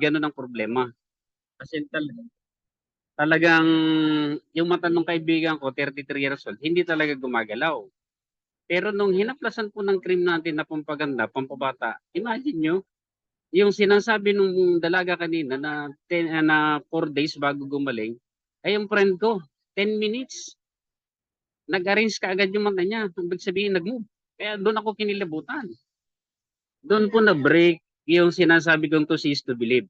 gano'n ang problema. Kasi talagang yung mata nung kaibigan ko, 33 years old, hindi talaga gumagalaw. Pero nung hinaplasan po ng cream natin na pampaganda, pampabata, imagine nyo, yung sinasabi nung dalaga kanina na 4 days bago gumaling, ay yung friend ko, 10 minutes, nag-arrange kaagad yung mata niya. Ibig sabihin, nag-move. Kaya doon ako kinilabutan. Doon po na-break yung sinasabi kong to see is to believe.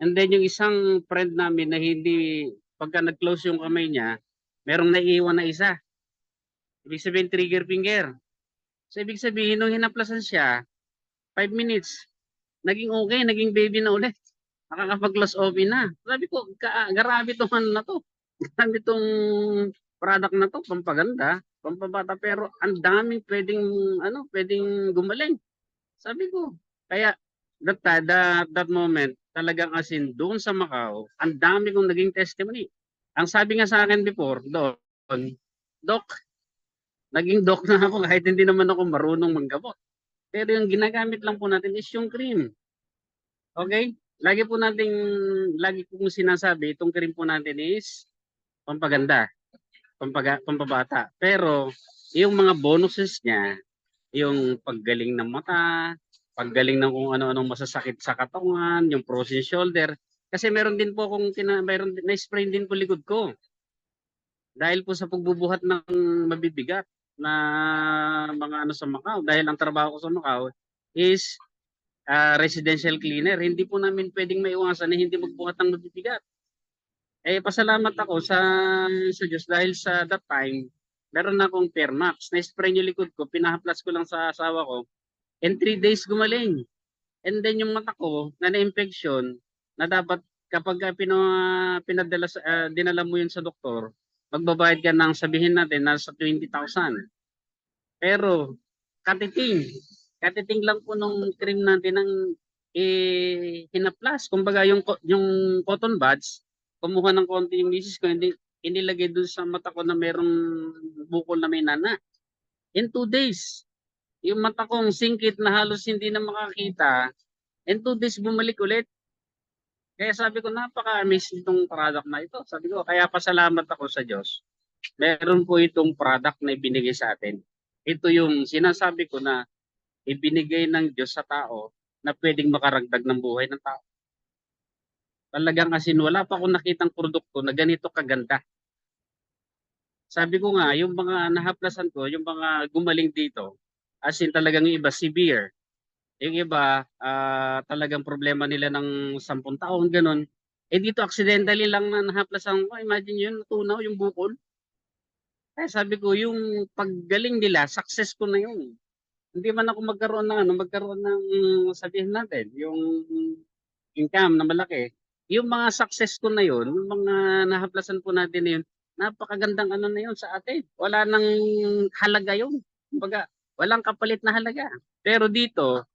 And then yung isang friend namin na hindi, pagka nag-close yung kamay niya, merong naiiwan na isa. Ibig sabihin, trigger finger. So ibig sabihin, nung hinaplasan siya, 5 minutes, naging okay, naging baby na ulit. Nakakapag-close open na. Sabi ko, grabe tong ano na to. Grabe tong product na to, pampaganda, pampabata, pero ang daming pwedeng, pwedeng gumaling. Sabi ko, kaya that moment, talagang as in doon sa Macau, ang dami kong naging testimony. Ang sabi nga sa akin before, doon, Doc, naging doc na ako kahit hindi naman ako marunong manggamot. Pero yung ginagamit lang po natin is yung cream. Okay? Lagi kong sinasabi, itong cream po natin is pampaganda, pampabata. Pero yung mga bonuses niya, yung paggaling ng mata, paggaling ng kung ano-anong masasakit sa katawan, yung frozen shoulder. Kasi meron din po akong meron na-sprain din po likod ko. Dahil po sa pagbubuhat ng mabibigat na mga ano sa Macau. Dahil ang trabaho ko sa Macau is residential cleaner. Hindi po namin pwedeng maiwasan na hindi magbuhat ng mabibigat. Pasalamat ako sa Diyos dahil sa that time, meron na akong Fairmax. Na-spray yung likod ko, pinahaplas ko lang sa asawa ko. In 3 days gumaling. And then yung mata ko na na-infection na dapat kapag pinadala dinala mo yun sa doktor, magbabayad ka ng sabihin natin nasa 20,000. Pero katiting, katiting lang po nung cream natin ng hinaplas. Kumbaga yung cotton buds, kumuha ng konti yung misis ko, hindi inilagay dun sa mata ko na merong bukol na may nana. In 2 days, yung mata kong singkit na halos hindi na makakita, in 2 days bumalik ulit. Kaya sabi ko, napaka-amazing itong product na ito. Sabi ko, kaya pasalamat ako sa Diyos. Meron po itong product na ibinigay sa atin. Ito yung sinasabi ko na ibinigay ng Diyos sa tao na pwedeng makaragdag ng buhay ng tao. Talagang asin, wala pa akong nakitang produkto na ganito kaganda. Sabi ko nga, yung mga nahaplasan ko, yung mga gumaling dito, asin talagang yung iba severe. Yung iba, talagang problema nila ng 10 taon, ganun. Dito accidentally lang na nahaplasan ko. Imagine yun, natunaw yung bukol. Kaya sabi ko, yung paggaling nila, success ko na yun. Hindi man ako magkaroon ng sabihin natin, yung income na malaki. Yung mga success ko na yun, yung mga nahaplasan po natin na yun, napakagandang ano na yun sa atin. Wala nang halaga yun. Kumbaga, walang kapalit na halaga. Pero dito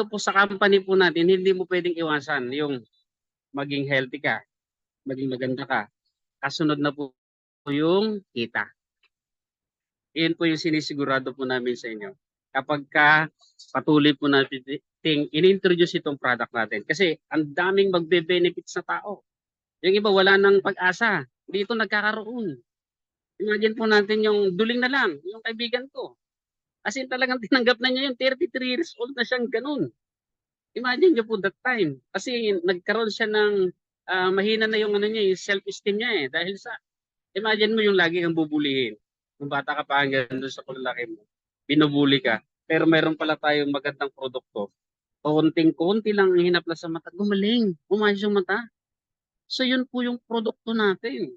po sa company po natin, hindi mo pwedeng iwasan yung maging healthy ka, maging maganda ka. Kasunod na po yung kita. Iyon po yung sinisigurado po namin sa inyo. Kapag patuloy po natin in-introduce itong product natin. Kasi ang daming magbe-benefit sa tao. Yung iba wala nang pag-asa. Dito nagkakaroon. Imagine po natin yung duling na lang, yung kaibigan ko. As in talagang tinanggap na niya yung 33 years old na siyang ganun. Imagine niyo po that time. Kasi nagkaroon siya ng mahina na yung ano niya, yung self-esteem niya dahil sa imagine mo yung lagi kang bubulihin. Kung bata ka pa hanggang doon sa palalaki mo, binubuli ka. Pero meron pala tayong magandang produkto. Konting-konti lang ang hinaplas sa mata, gumaling, umayos yung mata. So yun po yung produkto natin.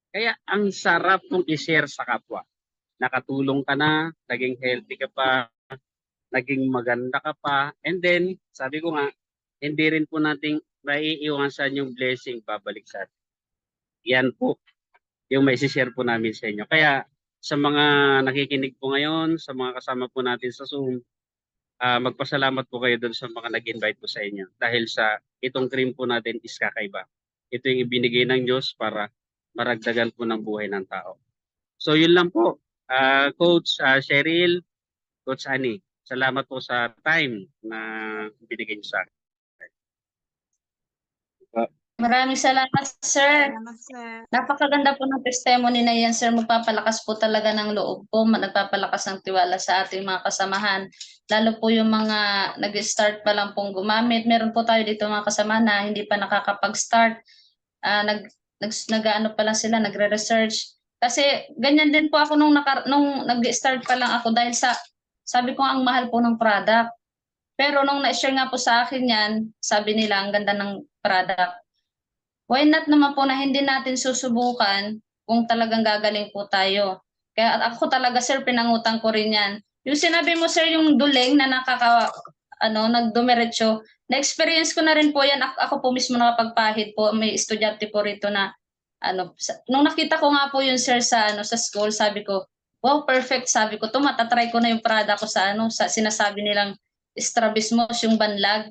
Kaya ang sarap pong i-share sa kapwa. Nakatulong ka na, naging healthy ka pa, naging maganda ka pa. And then, sabi ko nga, hindi rin po nating maiiwasan yung blessing babalik sa atin. Yan po yung may share po namin sa inyo. Kaya sa mga nakikinig po ngayon, sa mga kasama po natin sa Zoom, magpasalamat po kayo doon sa mga nag-invite po sa inyo. Dahil sa itong cream po natin is kakaiba. Ito yung ibinigay ng Diyos para maragdagan po ng buhay ng tao. So yun lang po. Coach Cheryl, Coach Annie, salamat po sa time na binigay niyo sa akin. Maraming salamat, sir. Salamat, sir. Napakaganda po ng testimony na yan, sir. Magpapalakas po talaga ng loob po, nagpapalakas ng tiwala sa ating mga kasamahan. Lalo po yung mga nag-start pa lang pong gumamit. Meron po tayo dito mga kasama na hindi pa nakakapag-start. Nag-ano pa lang sila, nagre-research. Kasi ganyan din po ako nung nag-start pa lang ako dahil sabi ko ang mahal po ng product. Pero nung na-share nga po sa akin yan, sabi nila ang ganda ng product. Why not naman po na hindi natin susubukan kung talagang gagaling po tayo. Kaya ako talaga, sir, pinangutang ko rin yan. Yung sinabi mo, sir, yung duling na nagdumiretso, na-experience ko na rin po yan. Ako po mismo nakapagpahid po. May estudyante po rito na, nung nakita ko nga po yun, sir, sa school, sabi ko, wow, perfect. Sabi ko, matatry ko na yung product ko sa sinasabi nilang strabismus, yung banlag.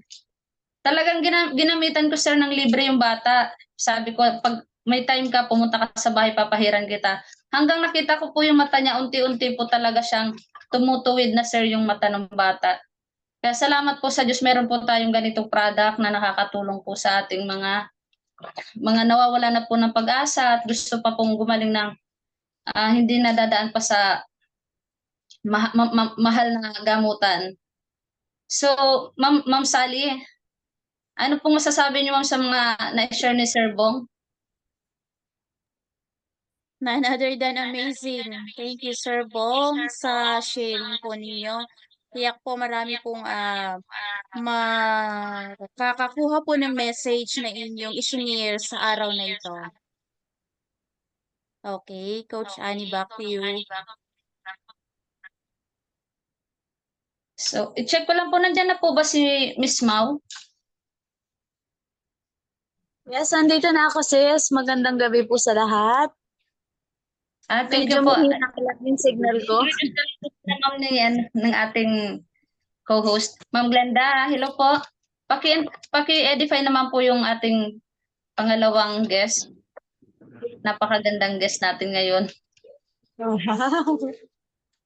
Talagang ginamitan ko, sir, ng libre yung bata. Sabi ko, pag may time ka, pumunta ka sa bahay, papahiran kita. Hanggang nakita ko po yung mata niya, unti-unti po talaga siyang tumutuwid na, sir, yung mata ng bata. Kaya salamat po sa Diyos, meron po tayong ganitong product na nakakatulong po sa ating mga nawawala na po ng pag-asa at gusto pa pong gumaling ng hindi nadadaan pa sa mahal na gamutan. So, Ma'am Sally, ano pong masasabi niyo, ma'am, sa mga na-share ni Sir Bong? None other than amazing. Thank you, Sir Bong, sa sharing po ninyo. Tiyak po marami pong makakakuha po ng message na inyong i-share sa araw na ito. Okay, Coach Annie, back to you. So, i-check ko lang po, nandyan na po ba si Miss Mau? Yes, andito na ako, sis. Magandang gabi po sa lahat. Thank Medyo you po. mahina ka lang yung signal ko. Ma'am ng ating co-host. Ma'am Glenda, hello po. Paki-edify naman po yung ating pangalawang guest. Napakagandang guest natin ngayon.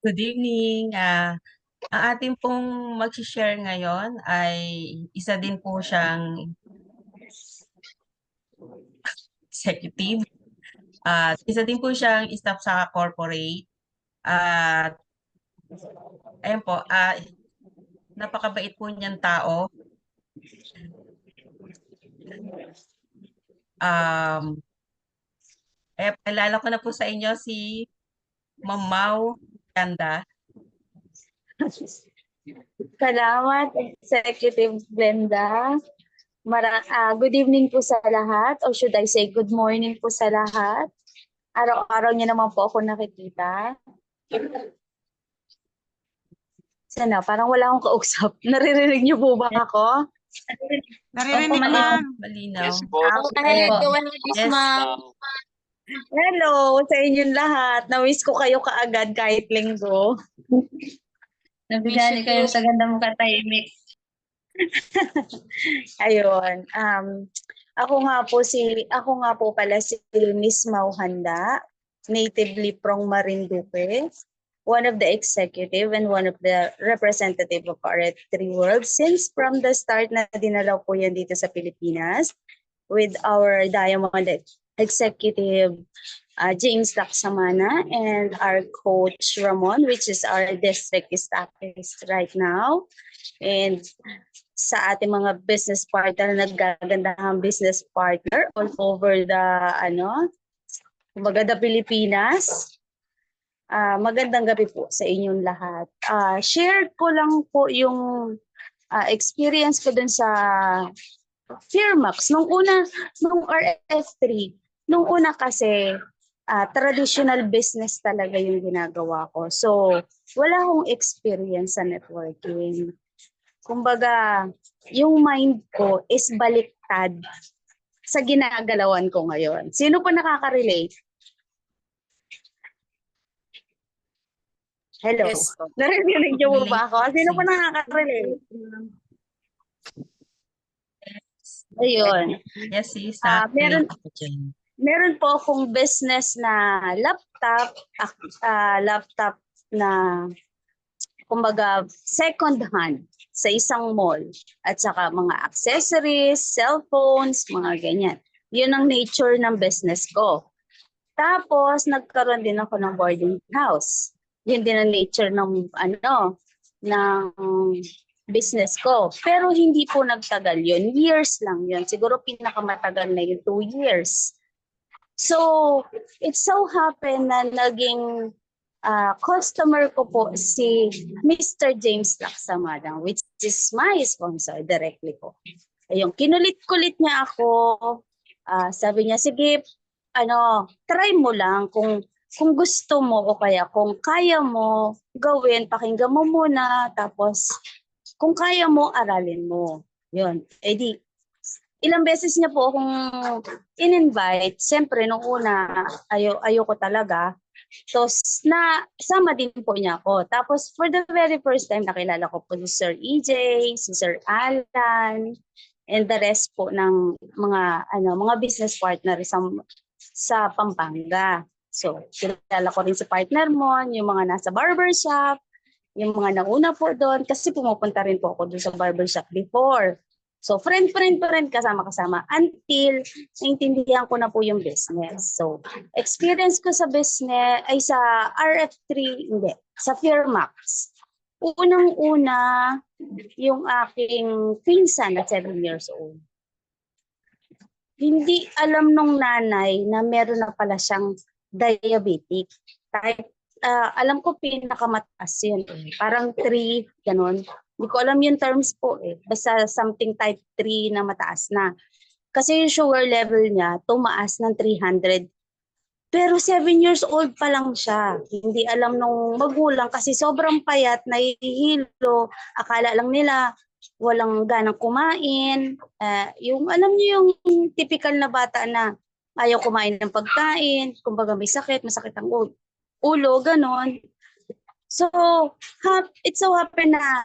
Good evening. Ang ating pong mag-share ngayon ay isa din po siyang executive. Isa din po siyang staff sa corporate. At ayun po, napakabait po niyang tao. Palala ko na po sa inyo si Ma'am Mau Ganda. Salamat, Executive Glenda. Good evening po sa lahat, or should I say good morning po sa lahat. Araw-araw niyo naman po ako nakikita. Sana, parang wala akong kausap. Naririnig niyo po ba ako? Naririnig Opo, ma'am. Malinaw. Yes po. Go ahead, Yes. ma'am. Hello sa inyong lahat. Na-miss ko kayo kaagad kahit linggo. Nabigyan kayo sa ganda mo katahimik. Ayun. Ako nga po pala si Miss Mau Handa, natively from Marinduque, one of the executive and one of the representative of our Three Worlds since from the start na dinalaw po yan dito sa Pilipinas with our Diamond Executive James Laksamana and our coach Ramon, which is our district staffist right now. And sa ating mga business partner, naggagandahang business partner all over the kumbaga the Pilipinas. Magandang gabi po sa inyong lahat. Share ko lang po yung experience ko dun sa Firmax nung RF3. Nung una kasi traditional business talaga yung ginagawa ko. So, wala akong experience sa networking. Kumbaga, yung mind ko is baliktad sa ginagalawan ko ngayon. Sino po nakaka-relate? Hello? Yes. Narinig niyo po ba ako? Sino po nakaka-relate? Ayun. Yes, sis. Meron po akong business na laptop na kumbaga second hand sa isang mall at saka mga accessories, cellphones, mga ganyan. Yun ang nature ng business ko. Tapos, nagkaroon din ako ng boarding house. Yun din ang nature ng, ng business ko. Pero hindi po nagtagal yun. Years lang yun. Siguro pinakamatagal na yun, 2 years. So, it so happened na naging customer ko po si Mr. James Laksamadang, which is my sponsor directly po. Ayun, kinulit-kulit niya ako. Sabi niya, sige, try mo lang kung gusto mo o kaya kung kaya mo gawin, pakinggan mo muna, tapos kung kaya mo, aralin mo. Yun. Di, ilang beses niya po akong in-invite. Siyempre, nung una, ayoko talaga. Tapos, sama din po niya ako. Tapos, for the very first time, nakilala ko po si Sir EJ, si Sir Alan, and the rest po ng mga business partner sa Pampanga. So, kilala ko rin si partner mo, yung mga nasa barbershop, yung mga nauna po doon, kasi pumupunta rin po ako doon sa barbershop before. So, friend pa rin, kasama-kasama, until naintindihan ko na po yung business. So, experience ko sa business, ay sa RF3, hindi, sa Fairmax. Unang-una, yung aking pinsan na 7 years old. Hindi alam nung nanay na meron na pala siyang diabetic. Alam ko pinakamataas yun. Parang 3, ganun. Hindi ko alam yung terms po eh. Basta something type 3 na mataas na. Kasi yung sugar level niya, tumaas ng 300. Pero 7 years old pa lang siya. Hindi alam nung magulang kasi sobrang payat, nahihilo. Akala lang nila walang ganang kumain. Yung alam niyo yung typical na bata na ayaw kumain ng pagkain, kumbaga may sakit, masakit ang ulo, ganon. So, it so happen na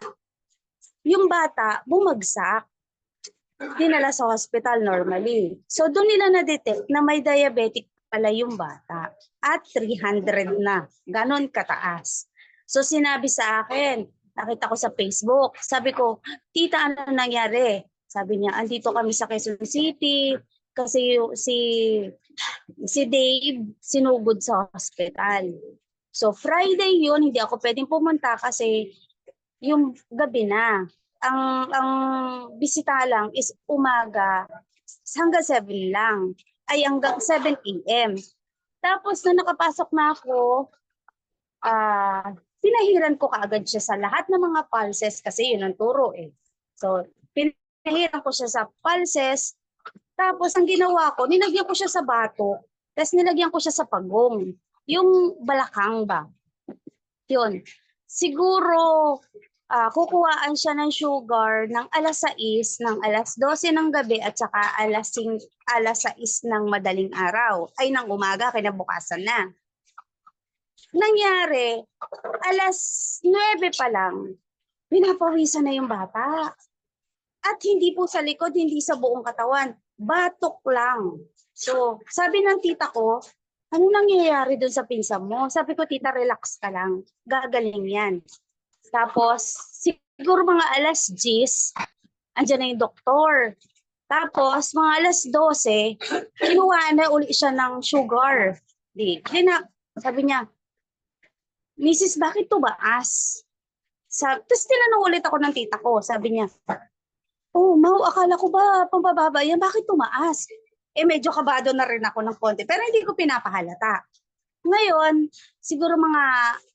yung bata bumagsak. Dinala sa hospital normally. So, doon nila na-detect na may diabetic pala yung bata at 300 na. Ganon kataas. So sinabi sa akin, nakita ko sa Facebook, sabi ko, tita, ano nangyari? Sabi niya, andito kami sa Quezon City kasi si Dave sinugod sa hospital. So Friday yun, hindi ako pwedeng pumunta kasi yung gabi na. Ang bisita lang is umaga hanggang 7 lang. Ay hanggang 7 a.m. Tapos nung nakapasok na ako, pinahiran ko kaagad siya sa lahat ng mga pulses kasi yun ang turo eh. So pinahiran ko siya sa pulses. Tapos ang ginawa ko, nilagyan ko siya sa bato. Tapos nilagyan ko siya sa pagong. Yung balakang ba? Yun. Siguro kukuhaan siya ng sugar ng alas 6, ng alas 12 ng gabi at saka alas 6 ng madaling araw. Ay, ng umaga, kinabukasan na. Nangyari, alas 9 pa lang, pinapawisan na yung bata. At hindi po sa likod, hindi sa buong katawan. Batok lang. So, sabi ng tita ko, ano nangyayari doon sa pinsan mo? Sabi ko, tita, relax ka lang. Gagaling yan. Tapos, siguro mga alas 10, andyan na yung doktor. Tapos, mga alas 12, kinuha na uli siya ng sugar. Sabi niya, Mrs., bakit tumaas? Tapos tinanong ulit ako ng tita ko. Sabi niya, oh, Mau, akala ko ba pambababa yan? Bakit tumaas? Medyo kabado na rin ako ng konti. Pero hindi ko pinapahalata. Ngayon, siguro mga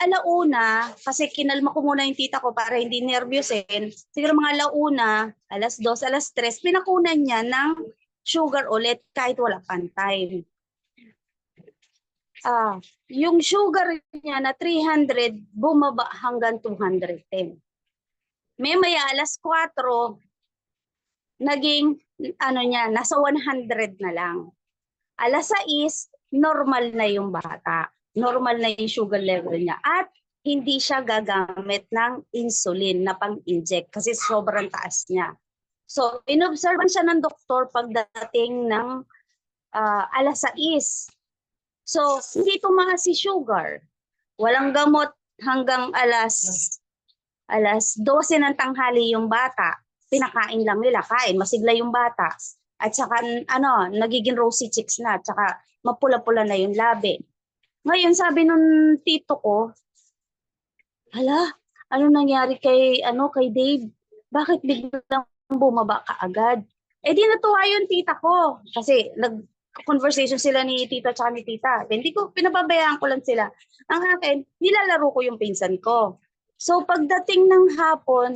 alauna, kasi kinalma ko muna yung tita ko para hindi nervyusin, siguro mga alauna, alas 2, alas 3, pinakunan niya ng sugar ulit kahit wala pang time. Yung sugar niya na 300, bumaba hanggang 210. May alas 4, naging, nasa 100 na lang. Alas 6, normal na yung bata. Normal na yung sugar level niya. At hindi siya gagamit ng insulin na pang-inject kasi sobrang taas niya. So, inobservan siya ng doktor pagdating ng alas 6. So, hindi tumaas si sugar. Walang gamot hanggang alas 12 ng tanghali yung bata. Pinakain lang nila, kain, masigla yung bata. At saka nagiging rosy cheeks na, at saka mapula-pula na yung labi. Ngayon sabi nung tito ko, hala, ano nangyari kay Dave? Bakit biglang bumaba ka agad? Eh di natuwa yung tita ko kasi nag-conversation sila ni tita at ni tita. Hindi ko, pinababayaan ko lang sila. Ang akin, nilalaro ko yung pinsan ko. So pagdating ng hapon,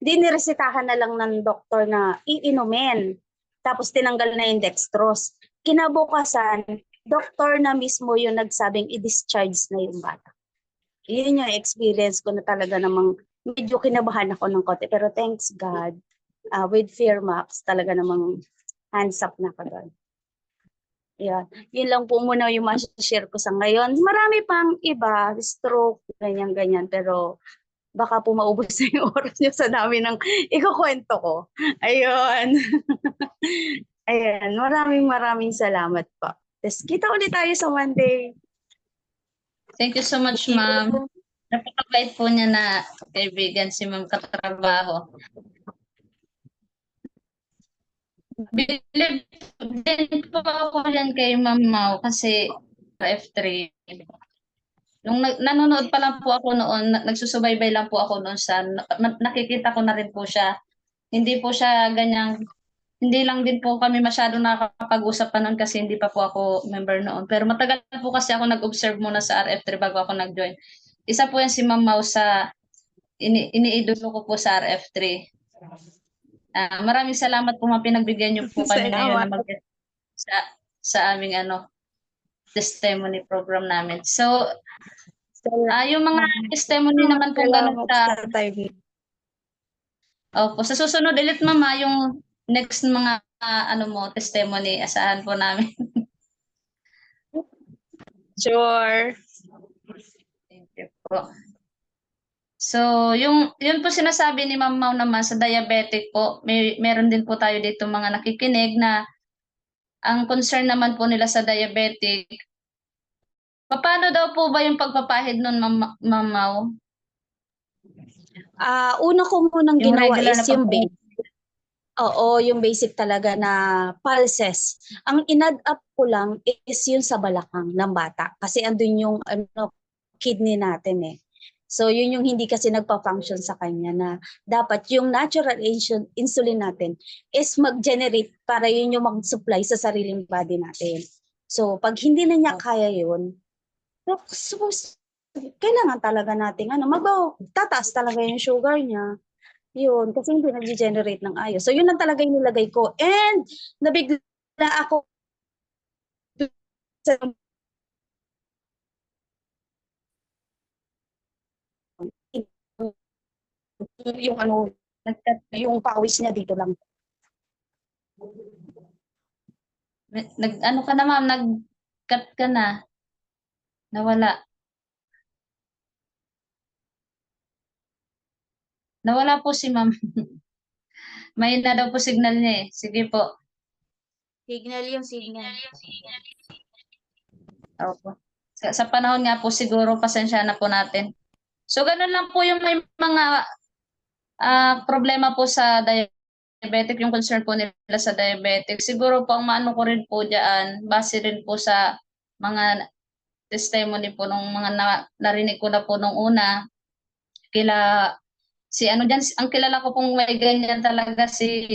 diniresetahan na lang ng doktor na iinumin. Tapos tinanggal na yung dextrose. Kinabukasan, doktor na mismo yung nagsabing i-discharge na yung bata. Yun yung experience ko na talaga namang medyo kinabahan ako ng konti. Pero thanks God, with Fairmax, talaga namang hands up na ako doon. Yeah. Yun lang po muna yung ma-share ko sa ngayon. Marami pang iba, stroke, ganyan-ganyan. Pero baka po maubos na yung oras nyo sa dami ng ikukwento ko. Ayun. Ayan, maraming salamat po. Tapos kita ulit tayo sa Monday. Thank you so much, ma'am. Napakabait po niya na kaibigan si ma'am katrabaho. Believe din po ako yan kay Ma'am Mau kasi F3. Nung nanonood pa lang po ako noon, nagsusubaybay lang po ako noon sa nakikita ko na rin po siya. Hindi po siya ganyang, hindi lang din po kami masyadong nakakapag-usap pa noon kasi hindi pa po ako member noon. Pero matagal po kasi ako nag-observe muna sa RF3 bago ako nag-join. Isa po yan si Ma'am Mau sa iniidolo ko po sa RF3. Maraming salamat po mga pinagbigyan niyo po kami ngayon na sa aming testimony program namin. So, yung mga testimony naman po ganun sa susunod ulit mama, yung next mga testimony, asahan po namin. Sure. Thank you po. So, yun po sinasabi ni Ma'am Mau naman sa diabetic po, meron din po tayo dito mga nakikinig na ang concern naman po nila sa diabetic. Paano daw po ba yung pagpapahid nun, Ma'am Mau? Una ko munang Yung ginawa regular is na yung basic. Oo, yung basic talaga na pulses. Ang in-add up ko lang is yung sa balakang ng bata kasi andun yung kidney natin eh. So yun yung hindi kasi nagpa-function sa kanya na dapat yung natural insulin natin is mag-generate para yun yung mag-supply sa sariling body natin. So pag hindi na niya kaya yun, kailangan talaga nating tataas talaga yung sugar niya. Yun, kasi hindi nag-generate ng ayos. So yun lang talaga yung nilagay ko. And nabigla ako sa yung pawis niya dito lang. Ka na ma'am, nag-cut ka na. Nawala. Nawala po si ma'am. May na daw po signal niya eh. Sige po. Signal yung signal. Opo. Sa panahon nga po siguro, pasensya na po natin. So, ganun lang po yung may mga problema po sa diabetic, yung concern po nila sa diabetic. Siguro po ang maano ko rin po dyan, base rin po sa mga testimony po nung mga narinig ko na po nung una, ang kilala ko pong may ganyan talaga si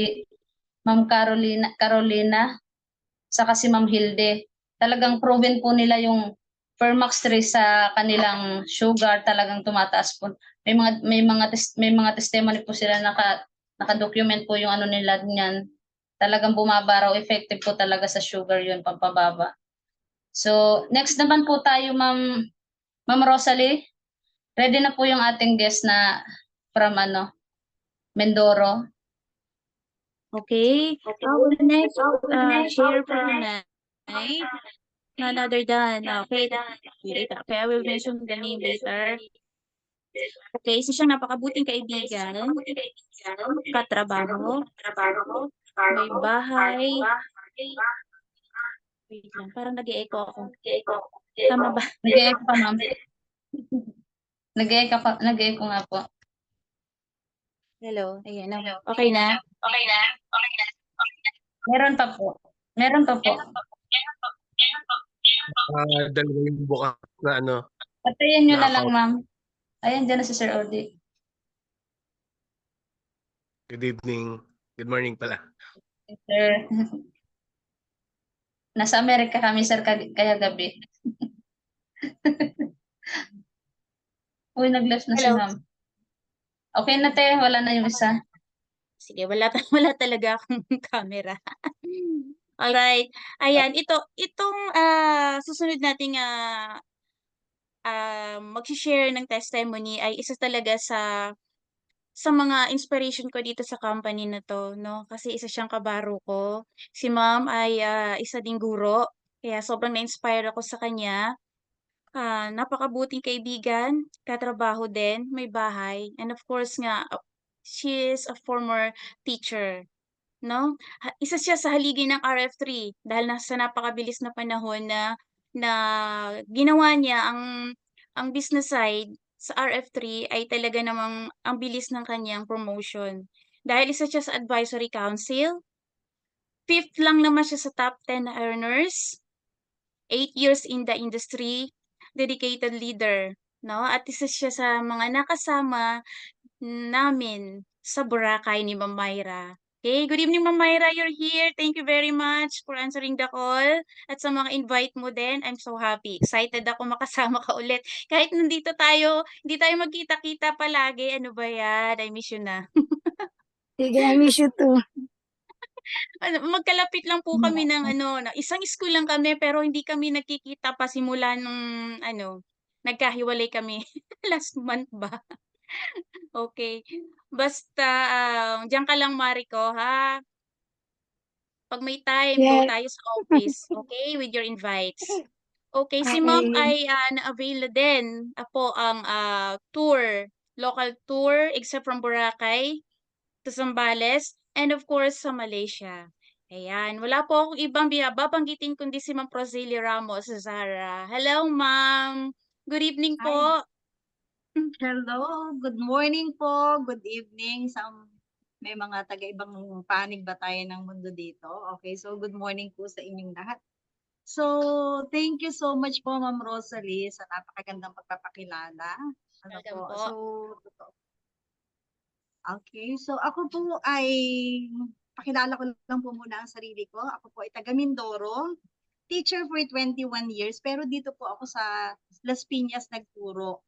Ma'am Carolina, saka si Ma'am Hilde. Talagang proven po nila yung Fermax 3 sa kanilang sugar, talagang tumataas po. May mga testimony po sila naka-document po yung nila niyan. Talagang bumaba raw, effective po talaga sa sugar yun, pampababa. So, next naman po tayo, Ma'am Rosalie. Ready na po yung ating guest na from Mindoro. Okay. Our next share for tonight, none other than, okay, I will mention the name later. Okay, isa siyang napakabuting kaibigan, katrabaho, may bahay. Wait lang, parang nag-e-echo ako. Tama ba? Nag-e-echo pa, ma'am. Nag-e-echo nga po. Hello, ayan. Okay na? Meron pa po. Meron pa po. Dalawa yung bukas na ano. Patayin nyo Na na lang, account. ma'am. Ayan, dyan na si Sir Odi. Good evening. Good morning pala. Sir. Nasa Amerika kami, sir, kaya gabi. Uy, nag-left na si Hello. ma'am. Okay na, te. Wala na yung isa. Sige, wala talaga akong camera. Alright. Ayan, itong susunod nating mag-share ng testimony ay isa talaga sa mga inspiration ko dito sa company na to, no? Kasi isa siyang kabaro ko. Si ma'am ay isa ding guro. Kaya sobrang na-inspire ako sa kanya. Napakabuting kaibigan, katrabaho din, may bahay. And of course nga, she is a former teacher. No? Isa siya sa haligi ng RF3 dahil sa napakabilis na panahon na ginawa niya ang business side sa RF3 ay talaga namang ang bilis ng kanyang promotion. Dahil isa siya sa advisory council, 5th lang naman siya sa top 10 na earners, 8 years in the industry, dedicated leader, no? At isa siya sa mga nakasama namin sa Boracay ni Ma'am Myra. Okay, good evening Ma'am Myra, you're here. Thank you very much for answering the call. At sa mga invite mo din, I'm so happy. Excited ako makasama ka ulit. Kahit nandito tayo, hindi tayo magkita-kita palagi. Ano ba yan? I miss you na. Sige, I miss you too. Magkalapit lang po kami ng isang school lang kami pero hindi kami nagkikita pa simula nung nagkahiwalay kami last month ba. Okay. Basta diyan ka lang Mariko ha. Pag may time go Yes. tayo sa office, okay, with your invites. Okay, si Ma'am ay na-avail din po ang local tour except from Boracay to Zambales, and of course sa Malaysia. Ayan, wala po akong ibang babanggitin kundi si Ma'am Prosely Ramos Zara. Hello, Ma'am. Good evening po. Hello, good morning po, good evening. May mga taga-ibang panig ba tayo ng mundo dito? Okay, so good morning po sa inyong lahat. So, thank you so much po, Ma'am Rosalie, sa napakagandang pagpapakilala. Welcome po. Okay, so ako po ay, pakilala ko lang po muna ang sarili ko. Ako po ay taga Mindoro, teacher for 21 years, pero dito po ako sa Las Piñas nagturo.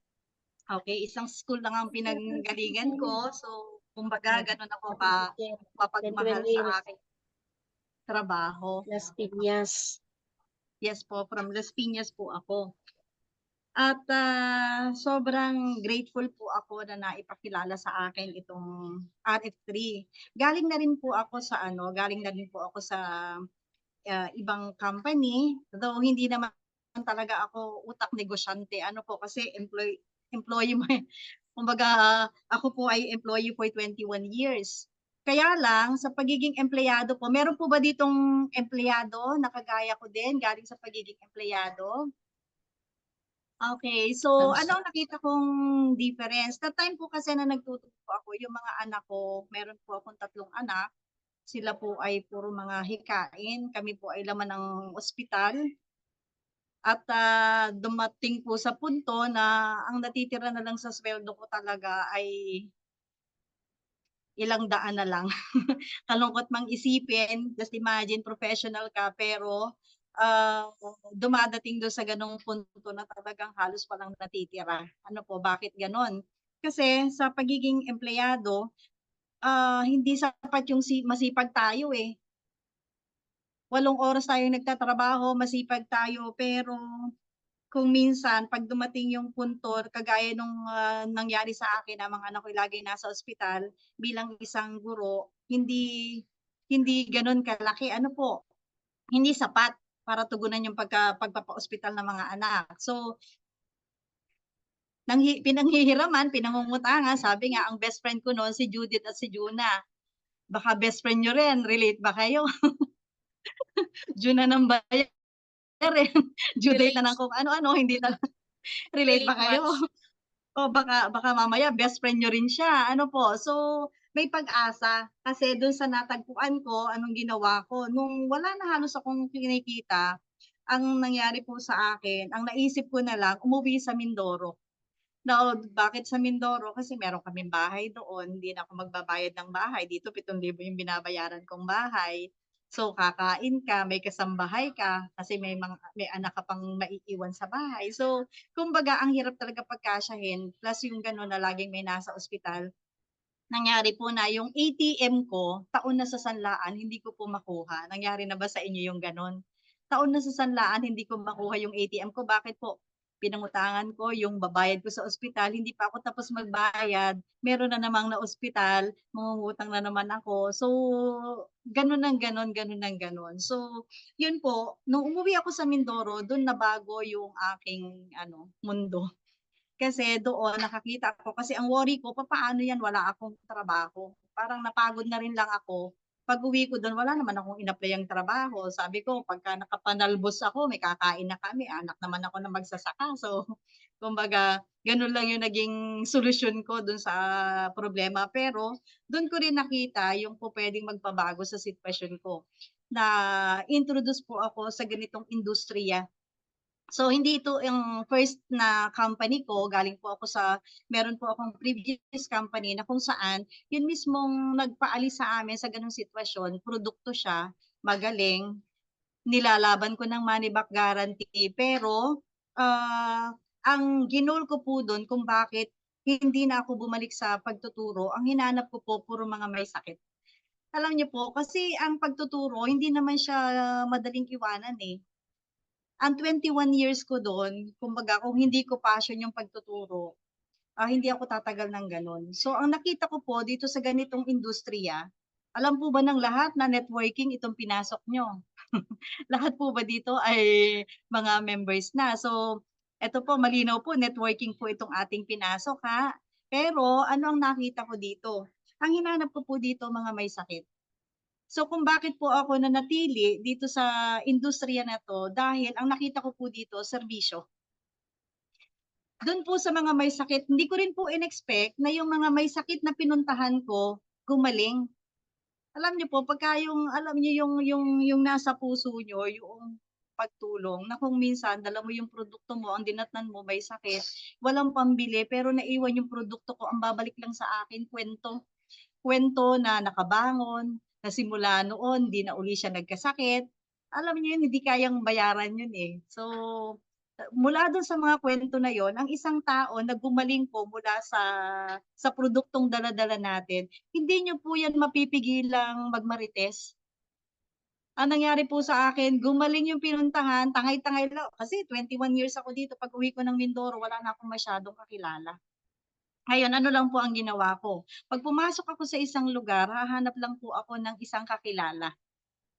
Okay, isang school lang ang pinanggalingan ko. So, kumbaga, ganun ako mapagmahal sa aking trabaho. Las Piñas. Yes po, from Las Piñas po ako. At sobrang grateful po ako na naipakilala sa akin itong RF3. Galing na rin po ako sa ibang company, though hindi naman talaga ako utak negosyante. Kasi employee mo. Kumbaga, ako po ay employee for 21 years. Kaya lang, sa pagiging empleyado po, meron po ba ditong empleyado na kagaya ko din, galing sa pagiging empleyado? Okay, so ano ang nakita kong difference? That time po kasi na nagtuturo ako, yung mga anak ko, meron po akong 3 anak. Sila po ay puro mga hikain. Kami po ay laman ng ospital. At dumating po sa punto na ang natitira na lang sa sweldo ko talaga ay ilang daan na lang. Kalungkot mang isipin, just imagine professional ka pero dumadating doon sa ganong punto na talagang halos walang natitira. Bakit ganon? Kasi sa pagiging empleyado, hindi sapat yung masipag tayo eh. 8 oras tayong nagtatrabaho, masipag tayo, pero kung minsan pag dumating yung punto kagaya nung nangyari sa akin na mga anak ko lagi nasa ospital bilang isang guro, hindi ganoon kalaki hindi sapat para tugunan yung pagpapa-ospital ng mga anak. So pinanghihiraman, pinangungutangan, sabi nga ang best friend ko noon si Judith at si Juna. Baka best friend nyo rin, relate ba kayo? Juna ng bayan rin. Judith na ng kung ano-ano, hindi na relate ba kayo? O baka mamaya best friend nyo rin siya. So may pag-asa. Kasi doon sa natagpuan ko, anong ginawa ko, nung wala na halos akong kinikita, ang nangyari po sa akin, ang naisip ko na lang, umuwi sa Mindoro. Now, bakit sa Mindoro? Kasi meron kaming bahay doon, hindi na ako magbabayad ng bahay. Dito, 7,000 yung binabayaran kong bahay. So, kakain ka, may kasambahay ka, kasi may anak ka pang maiiwan sa bahay. So, kumbaga, ang hirap talaga pagkasyahin, plus yung gano'n na laging may nasa ospital. Nangyari po na yung ATM ko, taon na sa sanlaan, hindi ko po makuha. Nangyari na ba sa inyo yung gano'n? Taon na sa sanlaan, hindi ko makuha yung ATM ko. Bakit po? Pinangutangan ko yung babayad ko sa ospital, hindi pa ako tapos magbayad, meron na namang na ospital, mangungutang na naman ako. So, ganun ng ganun, ganun ng ganun. So, yun po, nung umuwi ako sa Mindoro, doon nabago yung aking mundo. Kasi doon nakakita ko, kasi ang worry ko, papaano yan, wala akong trabaho. Parang napagod na rin lang ako. Pag-uwi ko doon, wala naman akong in-apply trabaho. Sabi ko, pagka nakapanalbos ako, may kakain na kami. Anak naman ako na magsasaka. So, kumbaga, ganun lang yung naging solusyon ko doon sa problema. Pero, doon ko rin nakita yung po pwedeng magpabago sa sitwasyon ko. Na introduce po ako sa ganitong industriya. So, hindi ito yung first na company ko, galing po ako meron po akong previous company na kung saan, yun mismong nagpaalis sa amin sa ganung sitwasyon, produkto siya, magaling, nilalaban ko ng money back guarantee, pero ang ginol ko po doon kung bakit hindi na ako bumalik sa pagtuturo, ang hinanap ko po puro mga may sakit. Alam niyo po, kasi ang pagtuturo, hindi naman siya madaling iwanan eh. Ang 21 years ko doon, kumbaga kung hindi ko passion yung pagtuturo, hindi ako tatagal ng gano'n. So ang nakita ko po dito sa ganitong industriya, alam po ba ng lahat na networking itong pinasok nyo? Lahat po ba dito ay mga members na? So eto po, malinaw po, networking po itong ating pinasok ha. Pero ano ang nakita ko dito? Ang hinanap ko po dito mga may sakit. So kung bakit po ako nanatili dito sa industriya na 'to, dahil ang nakita ko po dito serbisyo. Do'n po sa mga may sakit, hindi ko rin po in-expect na yung mga may sakit na pinuntahan ko gumaling. Alam niyo po pagka yung alam niyo yung nasa puso niyo, yung pagtulong na kung minsan dala mo yung produkto mo, ang dinatnan mo may sakit, walang pambili pero naiwan yung produkto ko, ang babalik lang sa akin kuwento. Kuwento na nakabangon, na simula noon 'di na uli siya nagkasakit. Alam niyo 'yun, hindi kayang bayaran 'yun, eh. So, mula dun sa mga kuwento na 'yun, ang isang tao na gumaling po mula sa produktong dala-dala natin, hindi niyo po 'yan mapipigilang magmarites. Ang nangyari po sa akin, gumaling yung pinuntahan, tangay-tangay lang kasi 21 years ako dito, pag-uwi ko ng Mindoro wala na akong masyadong kakilala. Ngayon, ano lang po ang ginawa ko, 'pag pumasok ako sa isang lugar, hahanap lang po ako ng isang kakilala.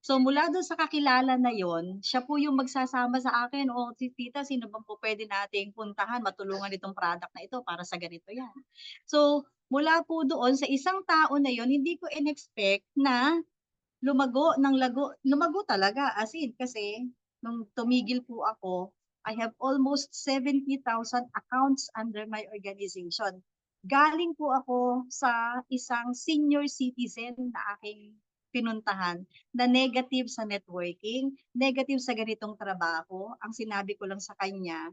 So, mula dun sa kakilala na yon, siya po yung magsasama sa akin, "O, tita, sino bang po pwede nating puntahan, matulungan itong product na ito para sa ganito 'yan." So, mula po doon sa isang tao na yon, hindi ko in-expect na lumago talaga, as in kasi nung tumigil po ako, I have almost 70,000 accounts under my organization. Galing po ako sa isang senior citizen na aking pinuntahan na negative sa networking, negative sa ganitong trabaho. Ang sinabi ko lang sa kanya,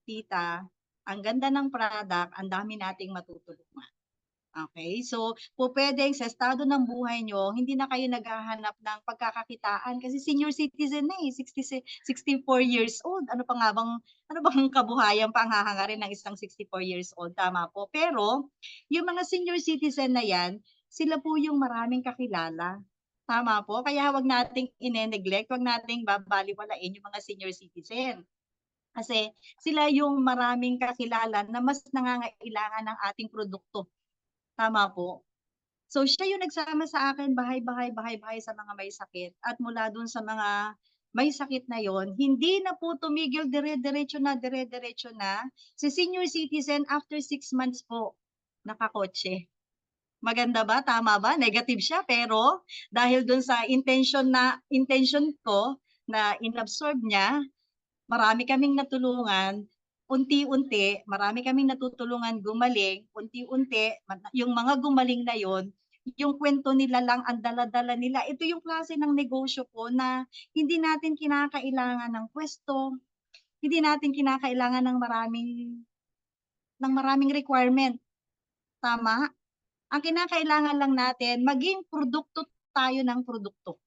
"Tita, ang ganda ng product, ang dami nating matutulungan." Okay, so pupuwedeng sa estado ng buhay niyo, hindi na kayo naghahanap ng pagkakakitaan kasi senior citizen na, 64 years old. Ano bang kabuhayan pa ang hahangarin ng isang 64 years old, tama po. Pero yung mga senior citizen na 'yan, sila po yung maraming kakilala, tama po. Kaya 'wag nating ine-neglect, 'wag nating babalewalain yung mga senior citizen. Kasi sila yung maraming kakilala na mas nangangailangan ng ating produkto. Tama po. So siya yung nagsama sa akin bahay-bahay, bahay-bahay sa mga may sakit at mula dun sa mga may sakit na yon, hindi na po tumigil dire-diretso na. Si senior citizen after 6 months po, nakakotse. Maganda ba? Tama ba? Negative siya pero dahil dun sa intention ko na inabsorb niya, marami kaming natulungan, unti-unti, marami kaming natutulungan gumaling, unti-unti, yung mga gumaling na yon, yung kwento nila lang ang dala-dala nila. Ito yung klase ng negosyo ko na hindi natin kinakailangan ng pwesto, hindi natin kinakailangan ng maraming requirement. Tama? Ang kinakailangan lang natin, maging produkto tayo ng produkto.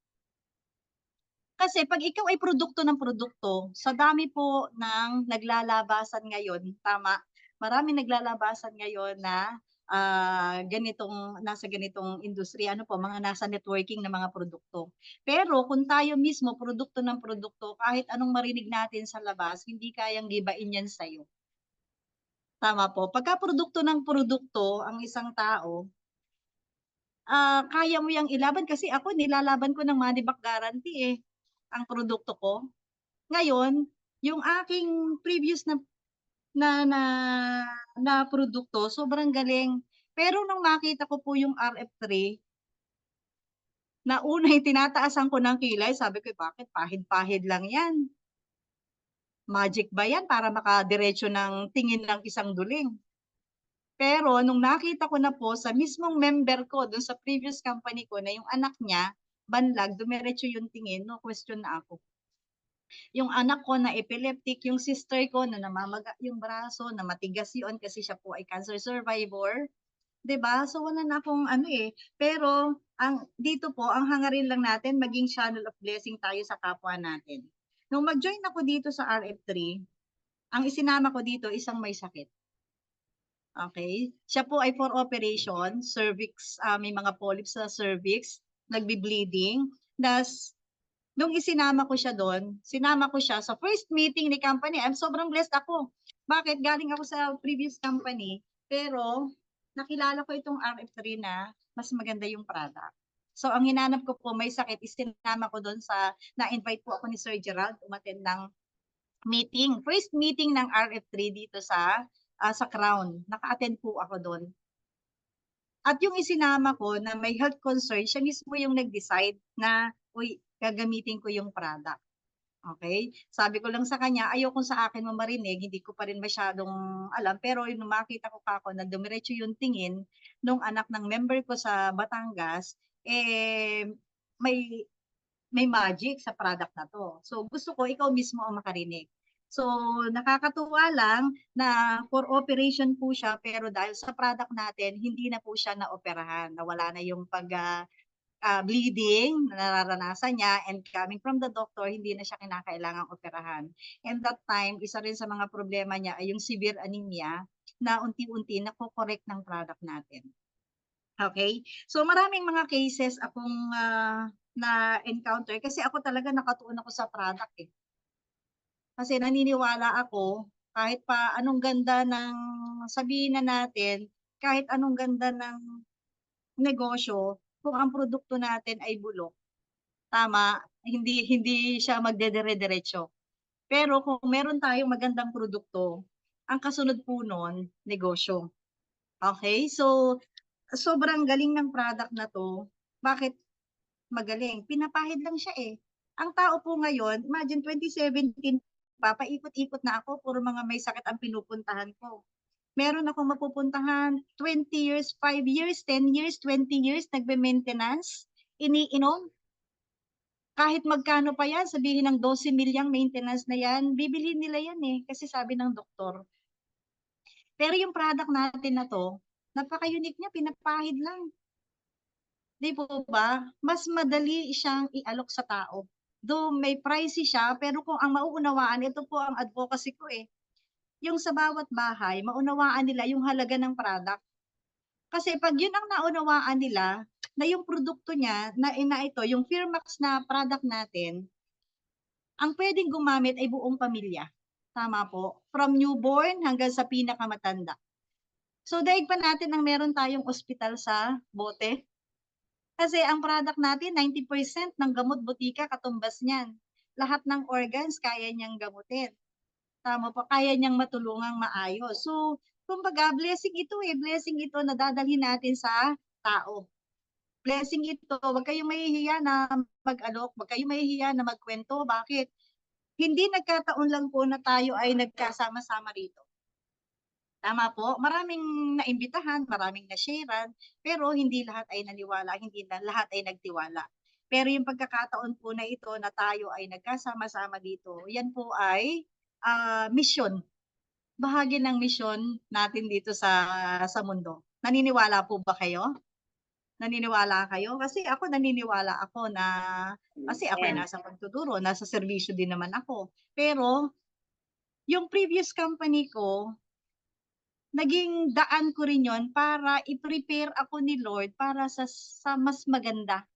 Kasi pag ikaw ay produkto ng produkto, sa dami po ng naglalabasan ngayon, tama? Maraming naglalabasan ngayon na nasa ganitong industriya, mga nasa networking na mga produkto. Pero kung tayo mismo produkto ng produkto, kahit anong marinig natin sa labas, hindi kayang gibain yan sa'yo. Tama po. Pagka produkto ng produkto ang isang tao, kaya mo yang ilaban kasi ako nilalaban ko ng money back guarantee ang produkto ko. Ngayon, yung aking previous na produkto, sobrang galing. Pero nung makita ko po yung RF3, na unay tinataasan ko ng kilay, sabi ko, bakit pahid-pahid lang yan? Magic ba yan para makadiretso ng tingin ng isang duling? Pero nung nakita ko na po sa mismong member ko dun sa previous company ko na yung anak niya, banlag, dumiretso yung tingin, no question na ako. Yung anak ko na epileptic, yung sister ko na namamaga yung braso, na matigas yun kasi siya po ay cancer survivor. 'Di ba? So wala na akong pero dito po ang hangarin lang natin maging channel of blessing tayo sa kapwa natin. Nung mag-join ako dito sa RF3, ang isinama ko dito isang may sakit. Okay? Siya po ay for operation, cervix, may mga polyps sa cervix, nagbi-bleeding. Das nung isinama ko siya doon, sinama ko siya sa first meeting ni company. Sobrang blessed ako. Bakit? Galing ako sa previous company, pero nakilala ko itong RF3 na mas maganda yung product. So, ang hinanap ko po, may sakit, isinama ko doon na-invite po ako ni Sir Gerald, umattend ng meeting. First meeting ng RF3 dito sa Crown. Naka-attend po ako doon. At yung isinama ko na may health concern, siya mismo yung nag-decide na, uy, gagamitin ko yung product. Okay? Sabi ko lang sa kanya, ayoko sa akin mo marinig, hindi ko pa rin masyadong alam. Pero nung makita ko kako na dumiretso yung tingin nung anak ng member ko sa Batangas, may magic sa product na to. So gusto ko ikaw mismo ang makarinig. So nakakatuwa lang na for operation po siya, pero dahil sa product natin, hindi na po siya naoperahan. Nawala na yung bleeding na nararanasan niya, and coming from the doctor, hindi na siya kinakailangang operahan. And that time, isa rin sa mga problema niya ay yung severe anemia na unti-unti nako-correct ng product natin. Okay? So maraming mga cases akong na-encounter kasi ako talaga nakatuon ako sa product Kasi naniniwala ako kahit pa anong ganda ng sabihin na natin, kahit anong ganda ng negosyo, kung ang produkto natin ay bulok, tama, hindi siya magdedire-diretso. Pero kung meron tayong magandang produkto, ang kasunod po nun, negosyo. Okay? So, sobrang galing ng product na to. Bakit magaling? Pinapahid lang siya Ang tao po ngayon, imagine 2017, papaikot-ikot na ako, puro mga may sakit ang pinupuntahan ko. Meron akong mapupuntahan 20 years, 5 years, 10 years, 20 years, nagbe-maintenance, iniinom. Kahit magkano pa yan, sabihin ng 12 milyang maintenance na yan, bibilhin nila yan kasi sabi ng doktor. Pero yung product natin na to, napaka-unique niya, pinapahid lang. Di po ba? Mas madali siyang i-alok sa tao. Though may pricey siya, pero kung ang mauunawaan, ito po ang advocacy ko Yung sa bawat bahay, maunawaan nila yung halaga ng product. Kasi pag yun ang naunawaan nila, na yung produkto niya, na ito, yung Firmax na product natin, ang pwedeng gumamit ay buong pamilya. Tama po. From newborn hanggang sa pinakamatanda. So, daig pa natin ang meron tayong ospital sa bote. Kasi ang product natin, 90% ng gamot butika katumbas niyan. Lahat ng organs kaya niyang gamutin. Tama po, kaya niyang matulungang maayos. So, kumbaga, blessing ito na dadalhin natin sa tao. Blessing ito, wag kayong mahihiya na mag-alok, wag kayong mahihiya na magkwento. Bakit? Hindi nagkataon lang po na tayo ay nagkasama-sama rito. Tama po, maraming naimbitahan, maraming na-sharean, pero hindi lahat ay naniwala, hindi na lahat ay nagtiwala. Pero yung pagkakataon po na ito na tayo ay nagkasama-sama dito, yan po ay mission. Bahagi ng mission natin dito sa mundo. Naniniwala po ba kayo? Naniniwala kayo? Kasi ako naniniwala ako na kasi ako ay nasa pagtuturo, nasa serbisyo din naman ako. Pero yung previous company ko, naging daan ko rin yon para i-prepare ako ni Lord para sa mas maganda.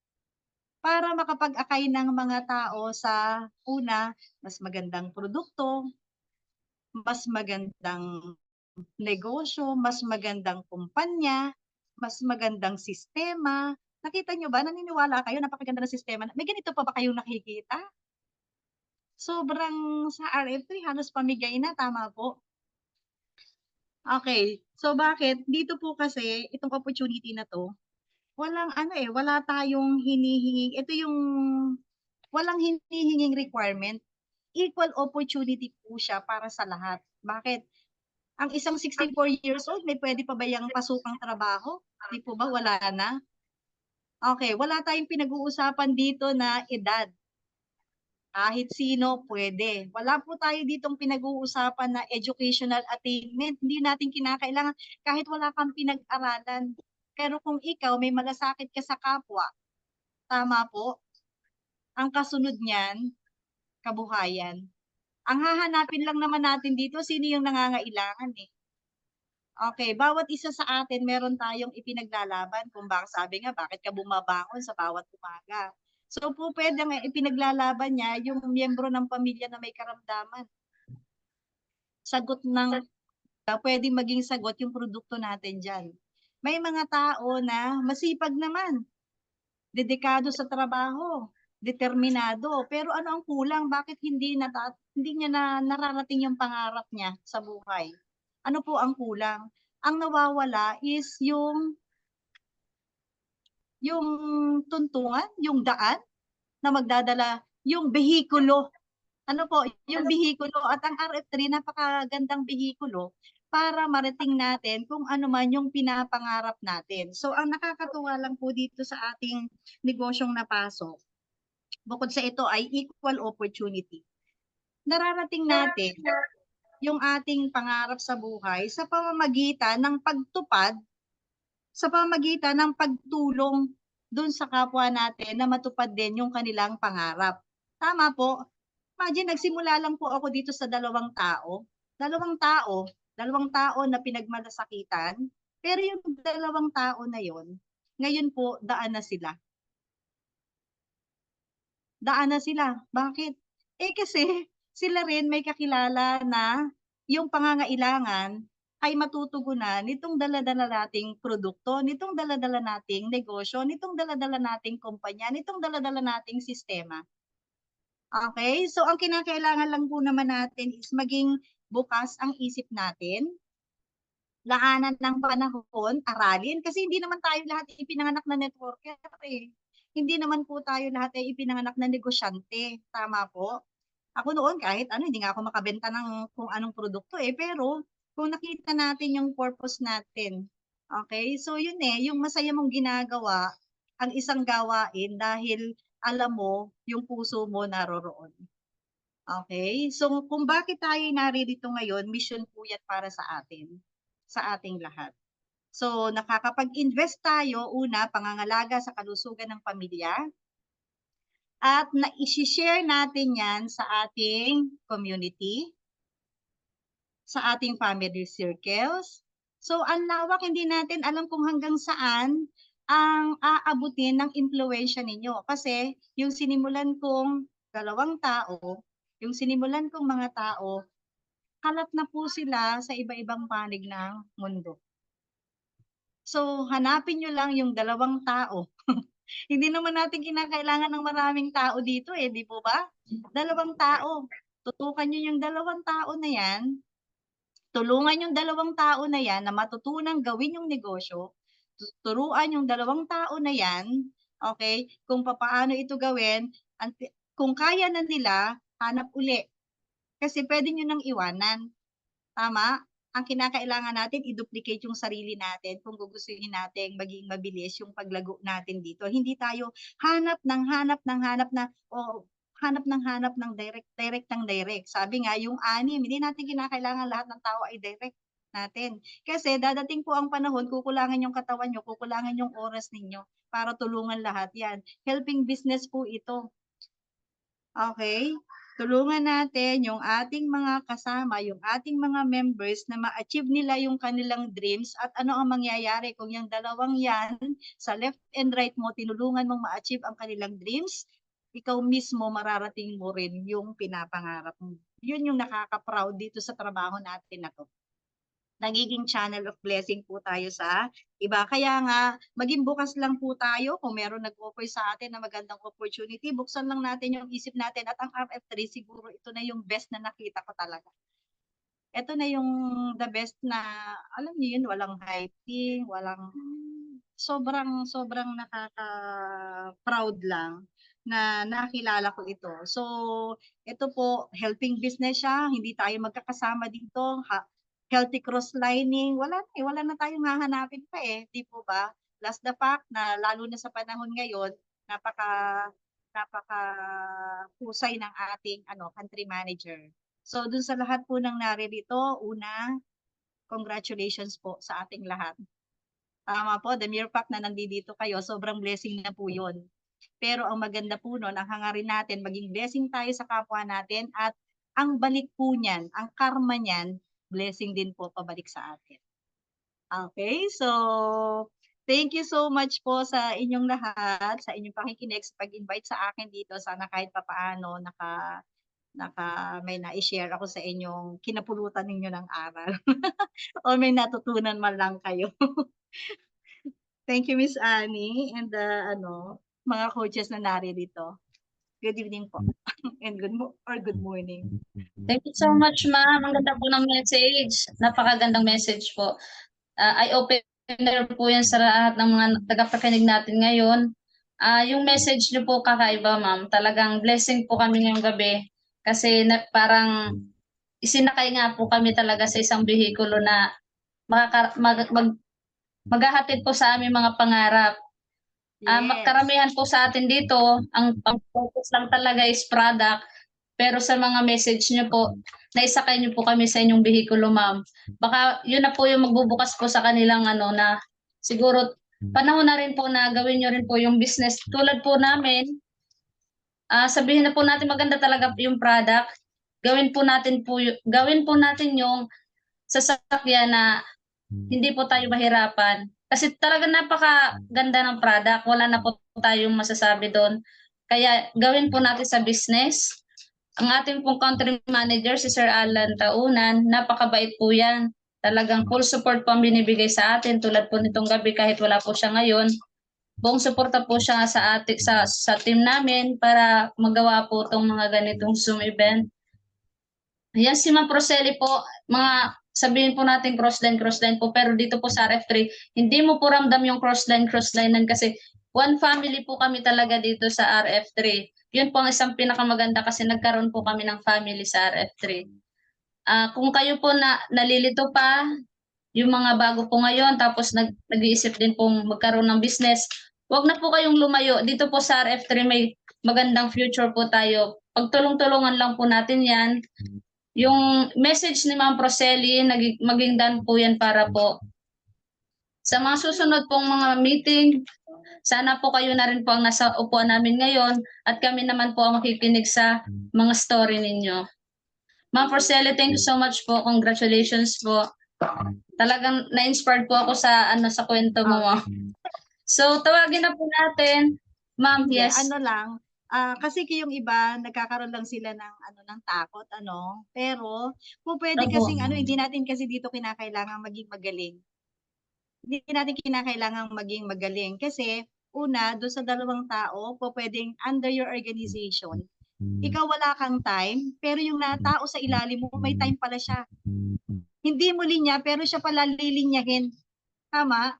Para makapag-akay ng mga tao sa una, mas magandang produkto, mas magandang negosyo, mas magandang kumpanya, mas magandang sistema. Nakita nyo ba? Naniniwala kayo? Napakaganda ng sistema. May ganito pa ba kayong nakikita? Sobrang sa RF3, halos pamigay na. Tama po. Okay. So bakit? Dito po kasi, itong opportunity na to, walang wala tayong hinihinging, ito yung walang hinihinging requirement. Equal opportunity po siya para sa lahat. Bakit? Ang isang 64 years old, may pwede pa ba yung pasukang trabaho? Di po ba? Wala na. Okay, wala tayong pinag-uusapan dito na edad. Kahit sino pwede. Wala po tayo ditong pinag-uusapan na educational attainment. Hindi natin kinakailangan kahit wala kang pinag-aralan. Pero kung ikaw may malasakit ka sa kapwa, tama po, ang kasunod niyan, kabuhayan. Ang hahanapin lang naman natin dito, sino yung nangangailangan eh. Okay, bawat isa sa atin meron tayong ipinaglalaban kung bakit sabi nga, bakit ka bumabangon sa bawat umaga. So po pwede nga ipinaglalaban niya yung miyembro ng pamilya na may karamdaman. Sagot ng, pwede maging sagot yung produkto natin dyan. May mga tao na masipag naman, dedikado sa trabaho, determinado, pero ano ang kulang? Bakit hindi niya nararating yung pangarap niya sa buhay? Ano po ang kulang? Ang nawawala is yung tuntungan, yung daan na magdadala, yung behikulo. Ano po, yung behikulo at ang RF3 napakagandang behikulo para marating natin kung ano man yung pinapangarap natin. So ang nakakatuwa lang po dito sa ating negosyong napasok, bukod sa ito ay equal opportunity. Nararating natin yung ating pangarap sa buhay sa pamamagitan ng pagtupad, sa pamamagitan ng pagtulong dun sa kapwa natin na matupad din yung kanilang pangarap. Tama po. Imagine, nagsimula lang po ako dito sa dalawang tao na pinagmalasakitan, pero yung dalawang tao na yon, ngayon po, daan na sila. Daan na sila. Bakit? Kasi sila rin may kakilala na yung pangangailangan ay matutugunan nitong dala-dala nating produkto, nitong dala-dala nating negosyo, nitong dala-dala nating kumpanya, nitong dala-dala nating sistema. Okay? So, ang kinakailangan lang po naman natin is maging bukas ang isip natin, laanan ng panahon, aralin, kasi hindi naman tayo lahat ipinanganak na networker eh. Hindi naman po tayo lahat ay ipinanganak na negosyante. Tama po? Ako noon kahit hindi nga ako makabenta ng kung anong produkto eh, pero kung nakita natin yung purpose natin, okay? So yun yung masaya mong ginagawa, ang isang gawain dahil alam mo yung puso mo naroroon. Okay? So kung bakit tayo naririto ngayon, mission po yan para sa atin, sa ating lahat. So nakakapag-invest tayo, una, pangangalaga sa kalusugan ng pamilya, at na-share natin yan sa ating community, sa ating family circles. So, ang lawak, hindi natin alam kung hanggang saan ang aabutin ng impluwensya ninyo. Kasi, yung sinimulan kong mga tao, kalat na po sila sa iba-ibang panig ng mundo. So, hanapin nyo lang yung 2 tao. Hindi naman natin kinakailangan ng maraming tao dito di po ba? 2 tao. Tutukan nyo yung 2 tao na yan. Tulungan yung 2 tao na yan na matutunang gawin yung negosyo. Turuan yung 2 tao na yan, okay, kung paano ito gawin. Kung kaya na nila, hanap uli. Kasi pwede nyo nang iwanan. Tama? ang kinakailangan natin i-duplicate yung sarili natin kung gugustuhin natin maging mabilis yung paglago natin dito. Hindi tayo hanap ng direct. Sabi nga, yung anim, hindi natin kinakailangan lahat ng tao ay direct natin. Kasi dadating po ang panahon, kukulangan yung katawan nyo, kukulangan yung oras ninyo para tulungan lahat yan. Helping business po ito. Okay? Tulungan natin yung ating mga kasama, yung ating mga members na ma-achieve nila yung kanilang dreams at ano ang mangyayari kung yung dalawang yan sa left and right mo, tinulungan mong ma-achieve ang kanilang dreams, ikaw mismo mararating mo rin yung pinapangarap mo. Yun yung nakaka-proud dito sa trabaho natin na to. Nagiging channel of blessing po tayo sa iba. Kaya nga, maging bukas lang po tayo kung meron nag-offer sa atin na magandang opportunity. Buksan lang natin yung isip natin at ang RF3 siguro ito na yung best na nakita ko talaga. Ito na yung the best na, alam niyo yun, walang hyping, walang, sobrang nakaka-proud lang na nakilala ko ito. So, ito po, helping business siya, hindi tayo magkakasama dito, healthy cross-lining, wala na tayong hahanapin pa eh, di po ba? Plus the fact na lalo na sa panahon ngayon, napaka husay ng ating country manager. So dun sa lahat po ng naririto, una, congratulations po sa ating lahat. Tama po, the mere fact na nandito kayo, sobrang blessing na po yun. Pero ang maganda po nun, ang hangarin natin, maging blessing tayo sa kapwa natin at ang balik po niyan, ang karma niyan, blessing din po pabalik sa atin. Okay, so thank you so much po sa inyong lahat, sa inyong pakikinig, sa pag-invite sa akin dito. Sana kahit papaano may na-share ako sa inyong kinapulutan ninyo ng aral. O may natutunan man lang kayo. Thank you, Miss Annie, and mga coaches na naririto. Good evening po. And good morning. Thank you so much, ma'am. Ang ganda po ng message. Napakagandang message po. Eye-opener po yan sa lahat ng mga tagapakinig natin ngayon. Yung message niyo po kakaiba, ma'am. Talagang blessing po kami ngayong gabi. Kasi parang isinakay nga po kami talaga sa isang bihikulo na maghahatid po sa aming mga pangarap. Yes. Karamihan po sa atin dito, ang focus lang talaga is product. Pero sa mga message niyo po, naisakay niyo po kami sa inyong bihikulo, ma'am. Baka yun na po yung magbubukas po sa kanilang na siguro panahon na rin po na gawin niyo rin po yung business. Tulad po namin, sabihin na po natin maganda talaga yung product. Gawin po natin yung sasakyan na hindi po tayo mahirapan. Kasi talaga napakaganda ng product. Wala na po tayong masasabi doon. Kaya gawin po natin sa business. Ang ating pong country manager, si Sir Alan Taunan, napakabait po yan. Talagang full support po ang binibigay sa atin. Tulad po nitong gabi kahit wala po siya ngayon. Buong suporta po siya sa team namin para magawa po itong mga ganitong Zoom event. Yan si Ma'am Prosely po, sabihin po natin crossline po, pero dito po sa RF3, hindi mo po ramdam yung crossline kasi one family po kami talaga dito sa RF3. Yun po ang isang pinakamaganda kasi nagkaroon po kami ng family sa RF3. Kung kayo po nalilito pa, yung mga bago po ngayon, tapos nag-iisip din pong magkaroon ng business, wag na po kayong lumayo. Dito po sa RF3 may magandang future po tayo. Pagtulong-tulungan lang po natin yan. Yung message ni Ma'am Prosely, maging done po yan para po sa mga susunod pong mga meeting. Sana po kayo na rin po ang nasa upuan namin ngayon at kami naman po ang makikinig sa mga story ninyo. Ma'am Prosely, thank you so much po. Congratulations po. Talagang na-inspired po ako sa sa kwento mo. So, tawagin na po natin. Ma'am, yes. Kasi yung iba nagkakaroon lang sila ng takot pero pwede Opo. kasing hindi natin kasi dito kinakailangan maging magaling. Hindi natin kinakailangan maging magaling kasi una doon sa dalawang tao pwedeng under your organization. Ikaw wala kang time pero yung tao sa ilalim mo may time pala siya. Hindi mo linya pero siya pala lilinyahin. Tama?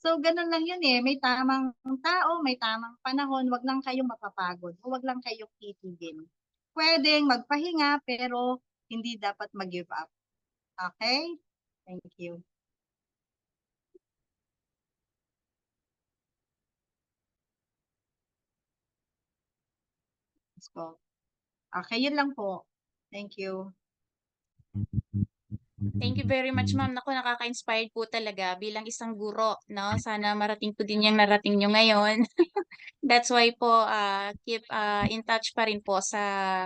So, ganun lang yun eh. May tamang tao, may tamang panahon. Wag lang kayong mapapagod. Wag lang kayong titigil. Pwedeng magpahinga, pero hindi dapat mag-give up. Okay? Thank you. Yes po. Okay, yun lang po. Thank you. Thank you very much, ma'am. Naku, nakaka-inspired po talaga bilang isang guro, no? Sana marating po din yung narating nyo ngayon. That's why po, keep in touch pa rin po sa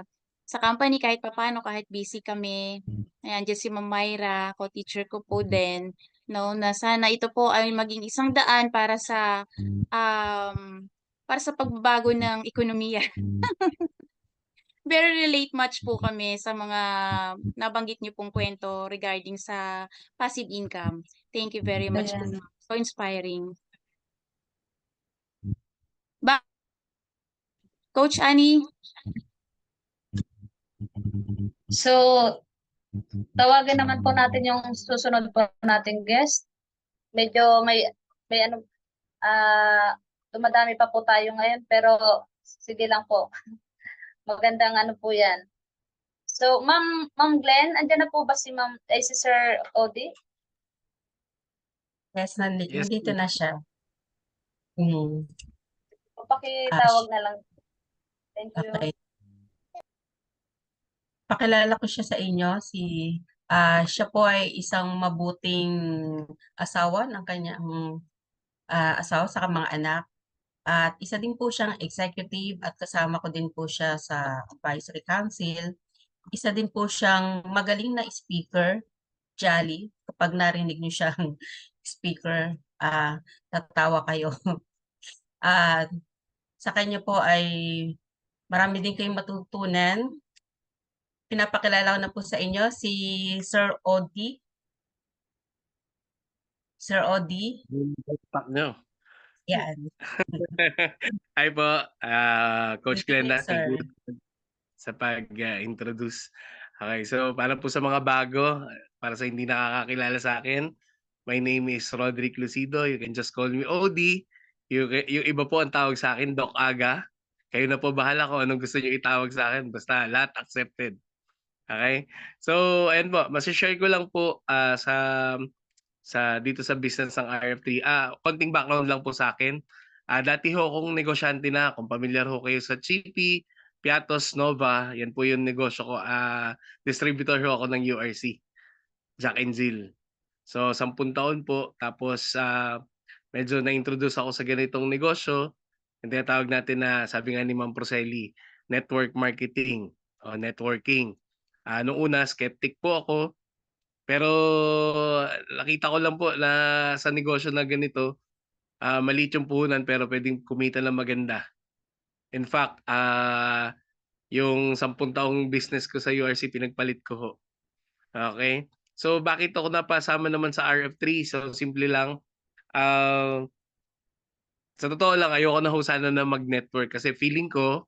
company kahit papaano, kahit busy kami. Ayan, dyan si Ma'am Myra, co-teacher ko po din, no? Na sana ito po ay maging isang daan para sa pagbabago ng ekonomiya. Very relate much po kami sa mga nabanggit niyo pong kwento regarding sa passive income. Thank you very much po. Ayan. So inspiring. Ba Coach Annie? So, tawagan naman po natin yung susunod po nating guest. Medyo may ano, dumadami pa po tayo ngayon, pero sige lang po. Magandang ano po yan. So, Ma'am Glenn, andyan na po ba si si Sir Odi? Yes, Yes, nandito na siya. Hmm. Pakitawag na lang. Thank you. Okay. Pakilala ko siya sa inyo. Siya po ay isang mabuting asawa ng kanyang asawa sa mga anak. At isa din po siyang executive at kasama ko din po siya sa advisory council. Isa din po siyang magaling na speaker, jolly. Kapag narinig niyo siyang speaker, tatawa kayo. At sa kanya po ay marami din kayong matutunan. Pinapakilala ko na po sa inyo si Sir Odi. Sir Odi, Talk nyo. yan. Hi po, Coach Good evening, Glenda. Thank you sir. sa pag-introduce. Okay, so para po sa mga bago, para sa hindi nakakakilala sa akin, my name is Roderick Lucido. You can just call me Odi. Yung iba po ang tawag sa akin, Doc Aga. Kayo na po bahala kung anong gusto nyo itawag sa akin. Basta lahat accepted. Okay? So, ayun po, masishare ko lang po sa dito sa business ng RF3. Konting background lang po sa akin. Dati ho akong negosyante na. Kung familiar ho kayo sa Chippy, Piatos, Nova, yan po yung negosyo ko. Distributor ho ako ng URC, Jack and Jill. So, 10 taon po. Tapos, medyo na-introduce ako sa ganitong negosyo. Yung tinatawag natin na, sabi nga ni Ma'am Proseli, network marketing o networking. Noong una, skeptic po ako. Pero nakita ko lang po na sa negosyo na ganito, maliit yung puhunan pero pwedeng kumita ng maganda. In fact, yung 10 taong business ko sa URC, pinagpalit ko ho. Okay? So bakit ako napasama naman sa RF3? So simple lang. Sa totoo lang, ayoko na ho sana na mag-network kasi feeling ko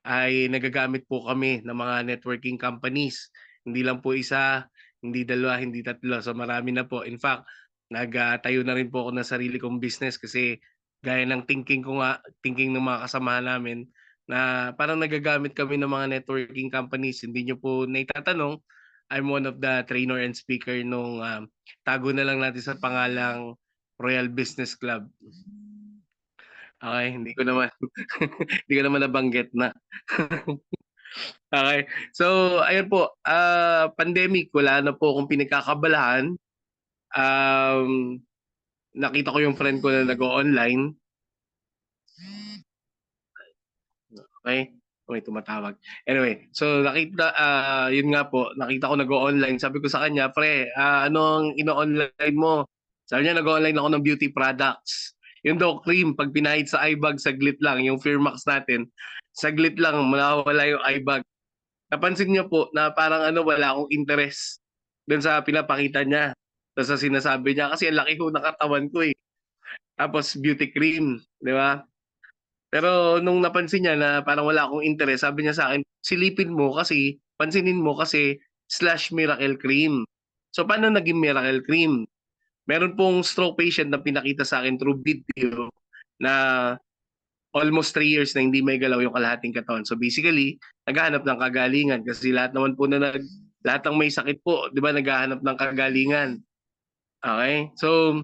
ay nagagamit po kami ng mga networking companies. Hindi lang po isa, hindi dalawa, hindi tatlo. So marami na po. In fact, nagtayo na rin po ako ng sarili kong business kasi gaya ng thinking ng mga kasamahan namin na parang nagagamit kami ng mga networking companies. Hindi nyo po naitatanong, I'm one of the trainer and speaker nung tago na lang natin sa pangalang Royal Business Club. Okay, hindi ko naman hindi ko naman nabanggit na. Okay. So, ayun po, pandemic, wala na po akong pinagkakabalahan. Nakita ko yung friend ko na nag-o-online. Okay? May tumatawag. Anyway, so yun nga po, nakita ko nag-o-online. Sabi ko sa kanya, pre, anong ino-online mo? Sabi niya, nag-o-online ako ng beauty products. Yung daw cream, pag pinahid sa eye bag, saglit lang. Yung Firmax natin, saglit lang, mawawala yung eye bag. Napansin niyo po na parang wala akong interest dun sa pinapakita niya. Tapos sa sinasabi niya, kasi ang laki ho ng katawan ko eh. Tapos beauty cream, di ba? Pero nung napansin niya na parang wala akong interest, sabi niya sa akin, pansinin mo kasi / miracle cream. So paano naging miracle cream? Meron pong stroke patient na pinakita sa akin through video na almost 3 years na hindi may galaw yung kalahating katawan. So basically, naghahanap ng kagalingan kasi lahat naman po lahat ng may sakit po, 'di ba, naghahanap ng kagalingan. Okay? So,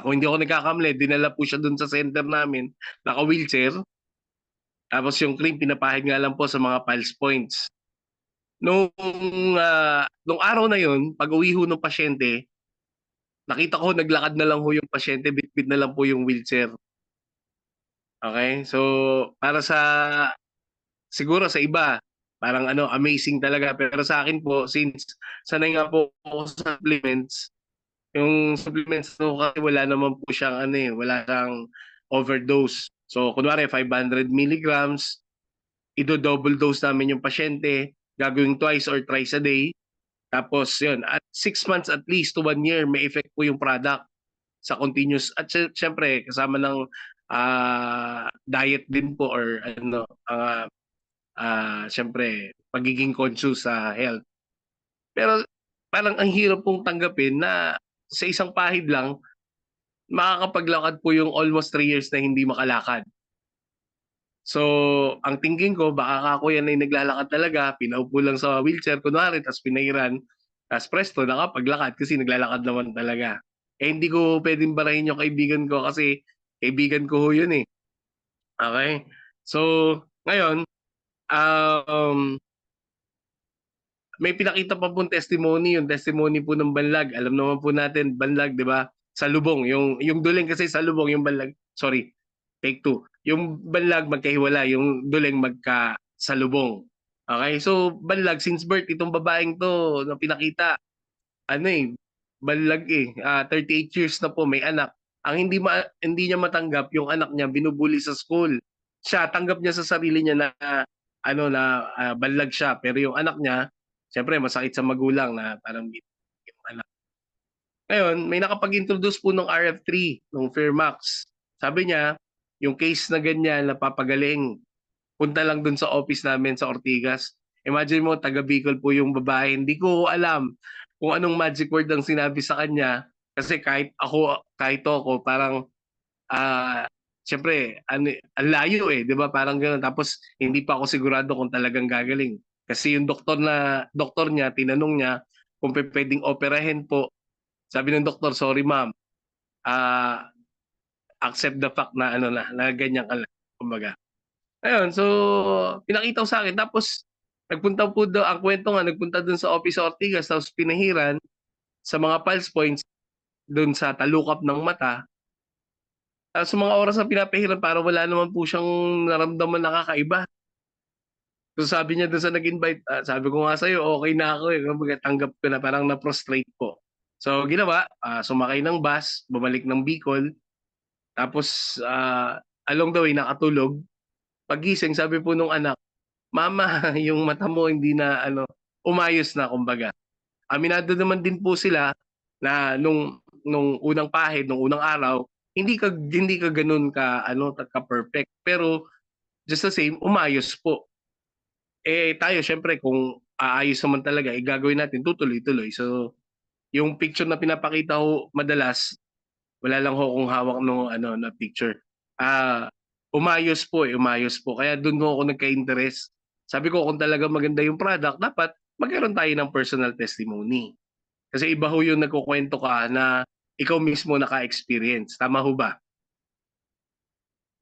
kung hindi ako nagkakamali, dinala po siya dun sa center namin, naka-wheelchair. Tapos yung cream, pinapahid nga lang po sa mga pulse points. Nung araw na yun, pag-uwi ho ng pasyente, nakita ko naglakad na lang ho yung pasyente, bitbit na lang po yung wheelchair. Okay? So, para siguro sa iba, parang amazing talaga. Pero sa akin po, since sanay nga po ako sa supplements, yung supplements kasi wala naman po siyang wala siyang overdose. So, kunwari 500 milligrams, ido-double dose namin yung pasyente, gagawin twice or thrice a day. Tapos yun, at 6 months at least to 1 year, may effect po yung product sa continuous. At syempre, kasama ng diet din po or syempre, pagiging conscious sa health. Pero parang ang hirap pong tanggapin na sa isang pahid lang, makakapaglakad po yung almost 3 years na hindi makalakad. So, ang thinking ko, baka ako yan ay naglalakad talaga, pinaupo lang sa wheelchair, kunwari, tapos pinahiran, tapos presto, nakapaglakad kasi naglalakad naman talaga. Eh, hindi ko pwedeng barahin yung kaibigan ko kasi kaibigan ko ho yun eh. Okay? So, ngayon, may pinakita pa pong testimony, yung testimony po ng Banlag. Alam naman po natin, Banlag, di ba? Sa Lubong. Yung Duling kasi sa Lubong, yung Banlag, sorry, take 2. Yung Banlag magkahiwala, yung Duling magkasalubong. Okay? So, Banlag, since birth, itong babaeng to na pinakita, Banlag 38 years na po, may anak. Ang hindi niya matanggap, yung anak niya, binubuli sa school. Siya, tanggap niya sa sarili niya na, banlag siya. Pero yung anak niya, siyempre, masakit sa magulang na parang yung anak. Ngayon, may nakapag-introduce po ng RF3, ng Fairmax. Sabi niya, yung case na ganyan, napapagaling, punta lang dun sa office namin sa Ortigas. Imagine mo, taga Bicol po yung babae. Hindi ko alam kung anong magic word ang sinabi sa kanya. Kasi kahit ako, parang, siyempre, ang layo di ba? Parang gano'n. Tapos, hindi pa ako sigurado kung talagang gagaling. Kasi yung doktor niya, tinanong niya kung pwedeng operahin po. Sabi ng doktor, sorry ma'am, accept the fact na na ganyan ka lang, kumbaga. Ayun, so pinakita ko sa akin. Tapos nagpunta po doon, ang kwento nga, nagpunta doon sa office sa Ortigas, tapos pinahiran sa mga pulse points doon sa talukap ng mata. Sa mga oras na pinapahiran, parang wala naman po siyang naramdaman na kakaiba. So sabi niya doon sa nag-invite, sabi ko nga sa'yo, okay na ako eh. Kumbaga, tanggap ko na, parang na-prostrate po. So ginawa, sumakay ng bus, bumalik ng Bicol. Tapos along the way, nakatulog. Pagising, sabi po nung anak, Mama, yung mata mo hindi na umayos na, kumbaga. Aminado naman din po sila na nung unang pahid, nung unang araw, hindi ka ganoon ka perfect. Pero just the same, umayos po. Eh tayo syempre kung aayos naman talaga, gagawin natin tutuloy-tuloy. So yung picture na pinapakita ko madalas, wala lang ho akong hawak na picture. Umayos po. Kaya doon ho ako nagka-interest. Sabi ko kung talaga maganda yung product, dapat magkaroon tayo ng personal testimony. Kasi iba ho yung nagkukwento ka na ikaw mismo naka-experience. Tama ho ba?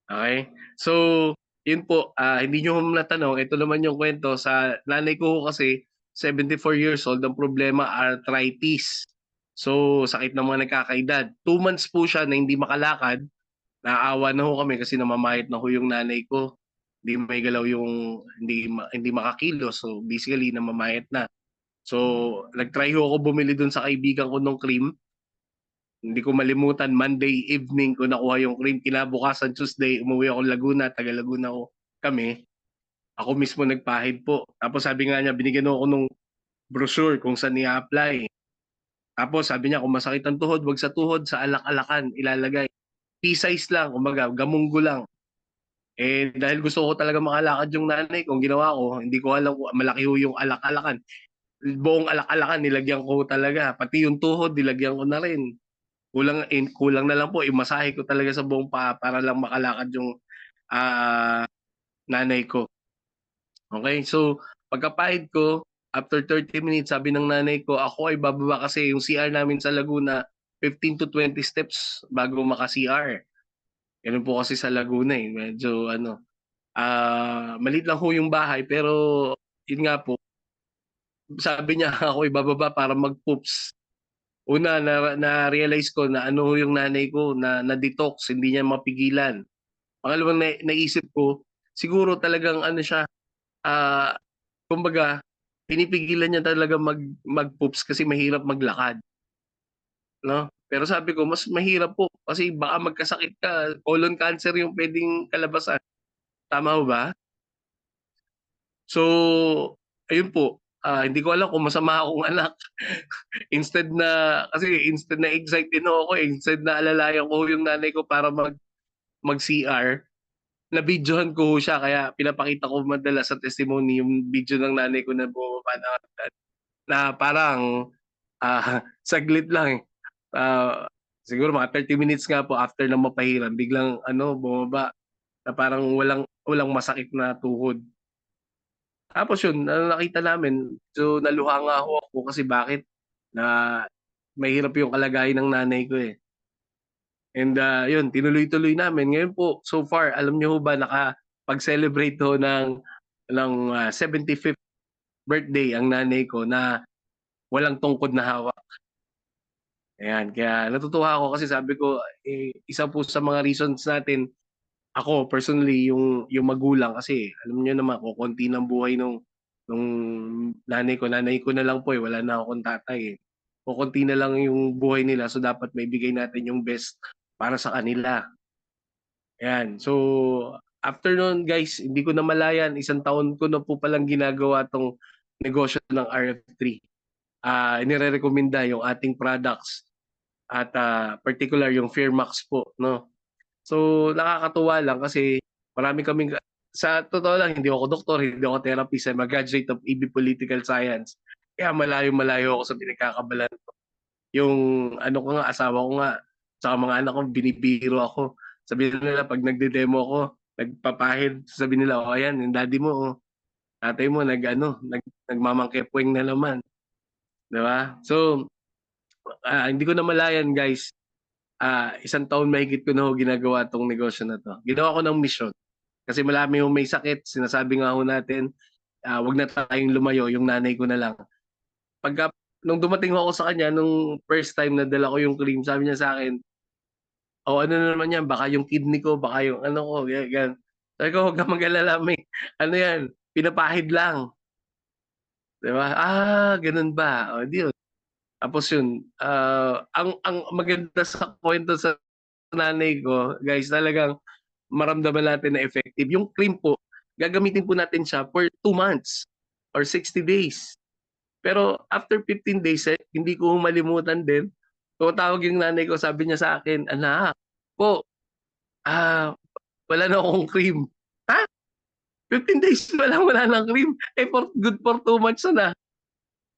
Okay? So, yun po, hindi nyo natanong, ito naman yung kwento. Sa nanay ko ho kasi, 74 years old, ang problema, arthritis. So, sakit ng mga nagkakaedad. 2 months po siya na hindi makalakad. Naawa na ho kami kasi namamayat na ho yung nanay ko. Hindi may galaw yung, hindi makakilos. So, basically, namamayat na. So, nag-try ho ako bumili dun sa kaibigan ko ng cream. Hindi ko malimutan, Monday evening ko nakuha yung cream. Kinabukasan Tuesday, umuwi ako Laguna, taga Laguna ko kami. Ako mismo nagpahid po. Tapos sabi nga niya, binigyan ako nung brochure kung saan i-apply. Tapos sabi niya, kung masakit ang tuhod, wag sa tuhod, sa alak-alakan ilalagay. P-size lang, kumbaga, gamunggo lang. Eh, dahil gusto ko talaga makalakad yung nanay, kung ginawa ko, hindi ko alam kung malaki ho yung alak-alakan. Buong alak-alakan, nilagyan ko talaga. Pati yung tuhod, nilagyan ko na rin. Kulang na lang po, imasahe ko talaga sa buong paa para lang makalakad yung nanay ko. Okay, so pagkapahid ko, After 30 minutes, sabi ng nanay ko, ako ay bababa kasi yung CR namin sa Laguna, 15 to 20 steps bago maka-CR. Ganun po kasi sa Laguna eh. Medyo maliit lang ho yung bahay pero yun nga po, sabi niya ako ay bababa para mag-poops. Una, na-realize ko na ano yung nanay ko na-detox, hindi niya mapigilan. Pangalawang naisip ko, siguro talagang ano siya, kumbaga, pinipigilan niya talaga mag-poops kasi mahirap maglakad. No? Pero sabi ko, mas mahirap po kasi baka magkasakit ka, colon cancer yung pwedeng kalabasan. Tama ho ba? So, ayun po. Hindi ko alam kung masama akong anak. Instead na excited din ako, instead na alalayan ko yung nanay ko para mag-CR, na-videohan ko siya kaya pinapakita ko madalas sa testimony yung video ng nanay ko na bumaba na parang saglit lang eh. Siguro mga 30 minutes nga po after na mapahiram, biglang bumaba na parang walang masakit na tuhod. Tapos yun, nakita namin, so naluha nga ako kasi bakit na mahirap yung kalagayan ng nanay ko eh. And yun, tinuloy-tuloy namin. Ngayon po, so far, alam niyo ho ba, nakapag-celebrate ho ng 75th birthday ang nanay ko na walang tungkod na hawak. Ayan, kaya natutuwa ako kasi sabi ko, isa po sa mga reasons natin, ako personally, yung magulang kasi alam niyo naman, kukunti ng buhay nung nanay ko na lang po wala na akong tatay eh. Kukunti na lang yung buhay nila so dapat may bigay natin yung best para sa kanila. Ayan, so after noon guys, hindi ko na malayan, 1 taon ko na po palang ginagawa tong negosyo ng RF3. Inirekomenda yung ating products at particular yung Fairmax po, no? So nakakatuwa lang kasi marami kaming, sa totoo lang, hindi ako doktor, hindi ako therapist, I'm a graduate of EB Political Science. Kaya malayo-malayo ako sa pinagkakabalan ko. Yung ko nga, asawa ko nga, saka mga anak ko, binibiro ako. Sabihin nila, pag nagde-demo ako, nagpapahid, sabihin nila, ayan, yung daddy mo, tatay mo, nagmamangkepweng na naman. Diba? So, hindi ko na malayan, guys. 1 taon mahigit ko na ho ginagawa tong negosyo na to. Ginawa ko ng mission. Kasi marami ho may sakit. Sinasabi nga ho natin, wag na tayong lumayo, yung nanay ko na lang. Nung dumating ako sa kanya, nung first time na dala ko yung cream, sabi niya sa akin, ano na naman yan, baka yung kidney ko, baka yung ko, yan. Sabi ko, huwag ka mag-alala, may, yan, pinapahid lang. Diba? Ganun ba? Di yun. Tapos yun, ang maganda sa kwento sa nanay ko, guys, talagang maramdaman natin na effective. Yung cream po, gagamitin po natin siya for 2 months or 60 days. Pero after 15 days, hindi ko malimutan din. Tumatawag yung nanay ko, sabi niya sa akin, anak, po, wala na akong cream. 15 days wala nang cream. Good for 2 months na.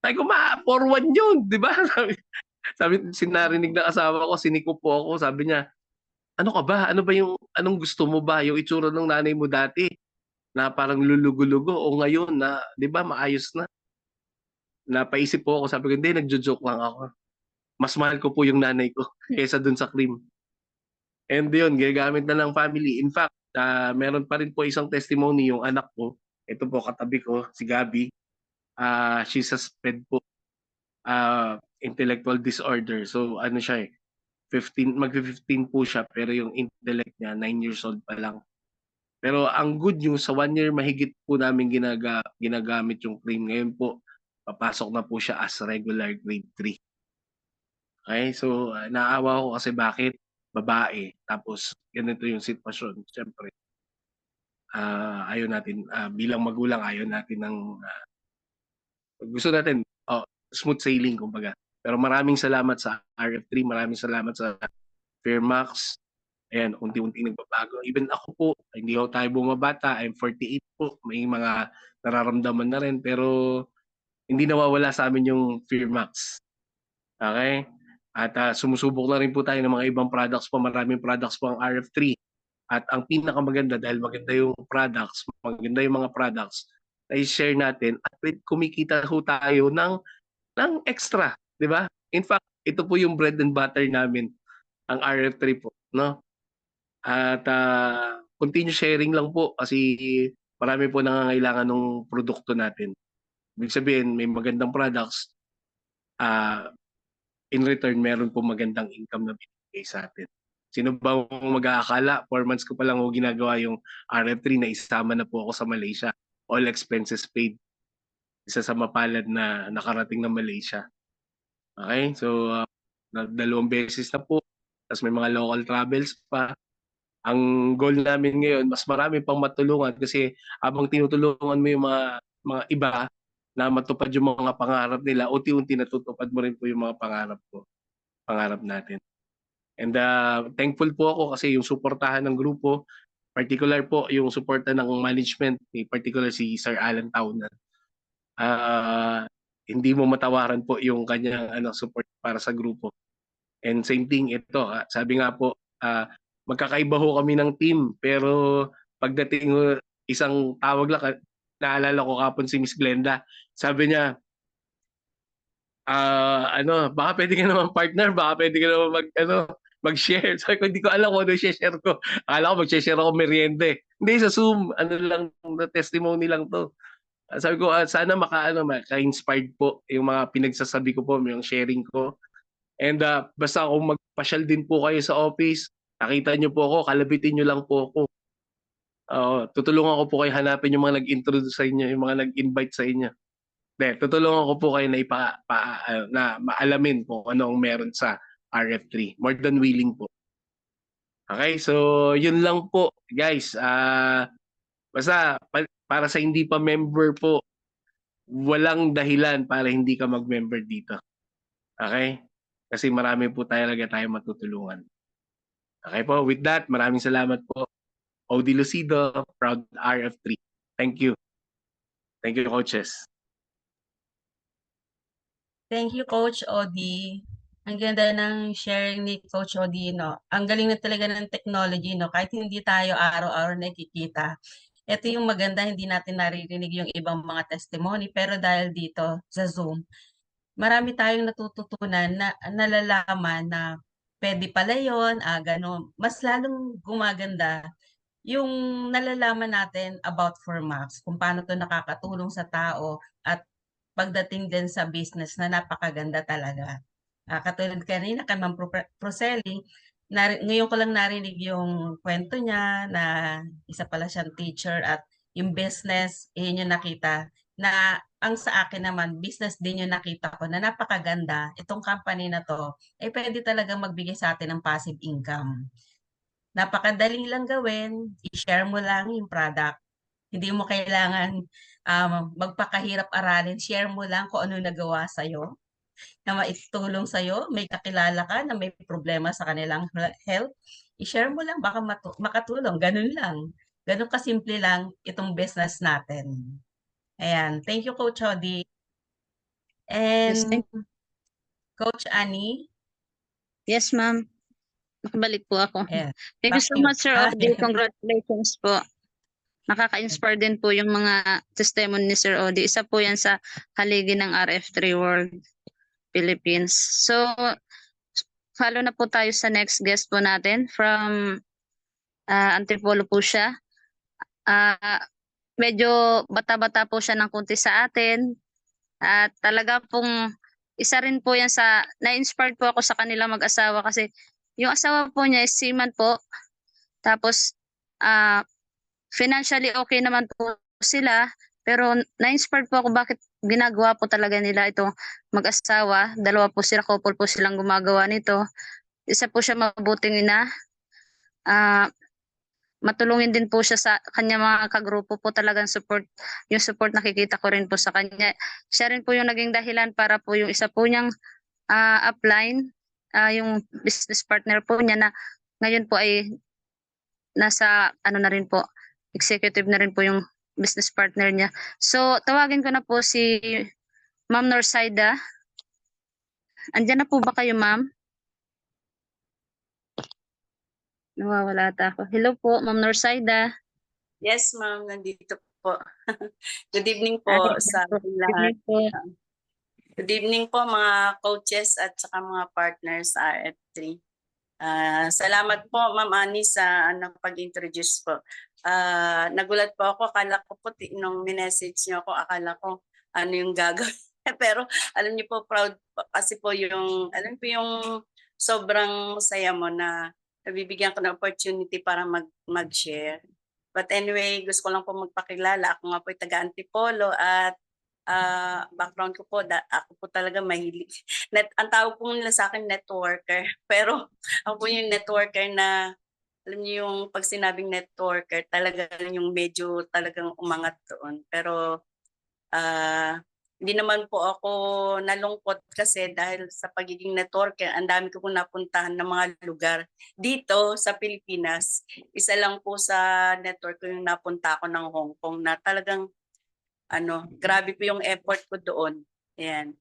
Sabi ko, for 1 yun, di ba? Sabi, sinarinig ng asawa ko, siniko po ako, sabi niya, ano ka ba? Anong gusto mo ba? Yung itsura ng nanay mo dati, na parang lulugo-lugo, o ngayon na, di ba, maayos na. Napaisip po ako, sabi ko, hindi, nagjo-joke lang ako. Mas mahal ko po yung nanay ko kaysa dun sa cream. And yun, ginagamit na ng family. In fact, meron pa rin po isang testimony yung anak ko. Ito po, katabi ko, si Gabi. She's a SPED po. Intellectual disorder. So ano siya 15 po siya, pero yung intellect niya 9 years old pa lang. Pero ang good news, sa 1 year mahigit po namin ginagamit yung cream. Ngayon po, papasok na po siya as regular grade 3. Okay, so naawa ko kasi bakit babae, tapos ganito yung sitwasyon. Siyempre, ayaw natin, bilang magulang, ayaw natin ng, gusto natin, smooth sailing, kumbaga. Pero maraming salamat sa RF3, maraming salamat sa Fairmax. Ayan, unti-unti nagbabago. Even ako po, hindi ako tayo bumabata. I'm 48 po. May mga nararamdaman na rin. Pero hindi nawawala sa amin yung Fairmax. Okay? At sumusubok na rin po tayo ng mga ibang products po. Maraming products po ang RF3. At ang pinakamaganda, dahil maganda yung products, maganda yung mga products, na i-share natin at kumikita ho tayo ng extra, di ba? In fact, ito po yung bread and butter namin, ang RF3 po, no? At continue sharing lang po kasi marami po nangangailangan ng produkto natin. Ibig sabihin, may magandang products, in return, meron po magandang income na binibigay sa atin. Sino ba mag-aakala? 4 months ko pa lang ginagawa yung RF3 na isama na po ako sa Malaysia. All expenses paid. Isa sa mapalad na nakarating ng Malaysia. Okay? So, 2 beses na po. Tapos may mga local travels pa. Ang goal namin ngayon, mas marami pang matulungan kasi habang tinutulungan mo yung mga iba na matupad yung mga pangarap nila, unti-unti natutupad mo rin po yung mga pangarap natin. And thankful po ako kasi yung suportahan ng grupo, particular po yung suporta ng management, in particular si Sir Alan Taunan. Hindi mo matawaran po yung kanyang support para sa grupo. And same thing ito, sabi nga po, magkakaiba ho kami ng team, pero pagdating isang tawag lang, naalala ko kapon si Miss Glenda, sabi niya, baka pwede ka naman partner, baka pwede ka naman mag-share. Sabi ko, hindi ko alam kung ano share ko. Akala ko mag-share ako meriende. Hindi, sa Zoom, lang, testimony lang to. Sabi ko, sana maka-inspired po yung mga pinagsasabi ko po, yung sharing ko. And basta kung magpasyal din po kayo sa office, nakita niyo po ako, kalabitin niyo lang po ako. Tutulungan ko po kayo hanapin yung mga nag-introduce sa inyo, yung mga nag-invite sa inyo. Tutulungan ko po kayo na maalamin kung ano ang meron sa RF3. More than willing po. Okay, so yun lang po, guys. Basta para sa hindi pa member po, walang dahilan para hindi ka mag-member dito. Okay? Kasi marami po talaga tayo matutulungan. Okay po, with that, maraming salamat po. OD Lucido, proud RF3. Thank you. Thank you, coaches. Thank you, Coach Odi. Ang ganda ng sharing ni Coach Odi, no? Ang galing na talaga ng technology, no? Kahit hindi tayo araw-araw nakikita. Ito yung maganda, hindi natin naririnig yung ibang mga testimony, pero dahil dito sa Zoom, marami tayong natututunan na nalalaman na pwede pala yun, gano'n. Mas lalong gumaganda yung nalalaman natin about Formax, kung paano to nakakatulong sa tao at pagdating din sa business na napakaganda talaga. Katulad kanina kay Ma'am Prosely, ngayon ko lang narinig yung kwento niya na isa pala siyang teacher at yung business, yun yung nakita na ang sa akin naman, business din yung nakita ko na napakaganda. Itong company na to, pwede talaga magbigay sa atin ng passive income. Napakadaling lang gawin, i-share mo lang yung product. Hindi mo kailangan magpakahirap aralin, share mo lang kung ano nagawa sa'yo, na maitulong sa'yo, may kakilala ka na may problema sa kanilang health, i-share mo lang, baka makatulong, ganun lang. Ganun kasimple lang itong business natin. Ayan, thank you, Coach Odi. And Coach Annie? Yes, ma'am. Nakabalik po ako. Yeah. Thank you so much, Sir Odi. Congratulations po. Nakaka-inspire din po yung mga testimony ni Sir Odi. Isa po yan sa haligi ng RF3 World Philippines. So, follow na po tayo sa next guest po natin from Antipolo po siya. Medyo bata-bata po siya ng kunti sa atin. At talaga pong isa rin po yan sa, na-inspired po ako sa kanila mag-asawa kasi yung asawa po niya is seaman po. Tapos, financially okay naman po sila. Pero na-inspired po ako bakit ginagawa po talaga nila itong mag-asawa. 2 po sila, couple po silang gumagawa nito. Isa po siya mabuting ina. Matulungin din po siya sa kanya mga kagrupo po, talagang support. Yung support nakikita ko rin po sa kanya. Siya rin po yung naging dahilan para po yung isa po niyang upline, yung business partner po niya na ngayon po ay nasa na rin po, executive na rin po yung business partner niya. So tawagin ko na po si Ma'am Norsaida. Andiyan na po ba kayo, ma'am? Nawawala ata ako. Hello po, Ma'am Norsaida. Yes, ma'am. Nandito po. Good evening po sa lahat. Good evening po mga coaches at saka mga partners sa RF3. Salamat po Ma'am Ani sa pag-introduce po. Nagulat po ako, akala ko po nung minessage niyo ako, akala ko ano yung gagawin. Pero alam niyo po, proud po, kasi po yung, alam po yung sobrang saya mo na nabibigyan ko ng opportunity para mag-share. But anyway, gusto ko lang po magpakilala. Ako nga po ay taga Antipolo at background ko po, ako po talaga mahilig. Ang tawag po nila sa akin networker. Pero ako po yung networker na, alam niyo yung pag sinabing networker, talaga yung medyo talagang umangat doon. Pero hindi naman po ako nalungkot kasi dahil sa pagiging networker, ang dami ko po napuntahan ng mga lugar dito sa Pilipinas. Isa lang po sa network ko yung napunta ako ng Hong Kong na talagang grabe po yung effort ko doon. Ayan.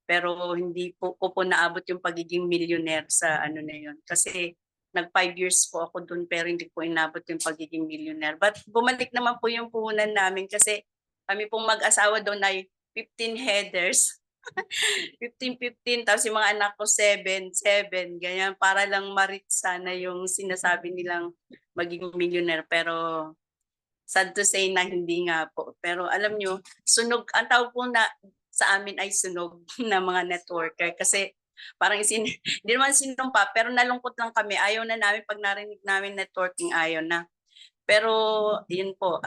Pero hindi po ko naabot yung pagiging millionaire sa na yun. Kasi nag 5 years po ako doon pero hindi po inabot yung pagiging millionaire. But bumalik naman po yung puhunan namin kasi kami pong mag-asawa doon ay 15 headers. 15, tapos yung mga anak ko 7, ganyan. Para lang ma-reach sana yung sinasabi nilang maging millionaire. Pero sad to say na hindi nga po. Pero alam nyo, sunog, ang tawag po na sa amin ay sunog na mga networker. Kasi parang hindi naman sinumpa, pero nalungkot lang kami. Ayaw na namin, pag narinig namin networking, ayaw na. Pero yun po,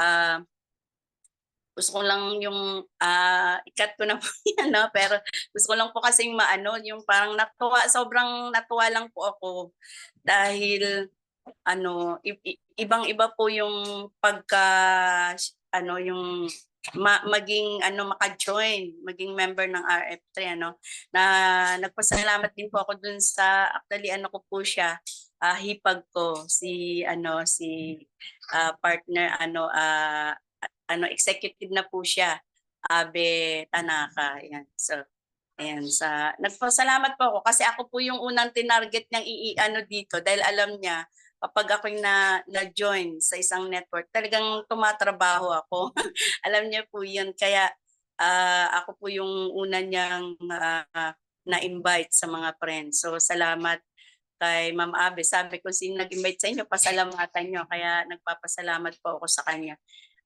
gusto ko lang yung ikat ko na po yan, no? Pero gusto ko lang po kasing yung parang sobrang natuwa lang po ako dahil ibang-iba po yung yung maging maka-join, maging member ng RF3 na nagpasalamat din po ako dun sa actually ko po siya, hipag ko si partner executive na po siya, Abe Tanaka. Ayan. So, ayan, nagpasalamat po ako kasi ako po yung unang tinarget niyang dito dahil alam niya kapag ako na-join sa isang network, talagang tumatrabaho ako. Alam niya po yun. Kaya ako po yung una niyang na-invite sa mga friends. So, salamat kay Ma'am Abe. Sabi ko, sino nag-invite sa inyo, pasalamatan niyo. Kaya nagpapasalamat po ako sa kanya.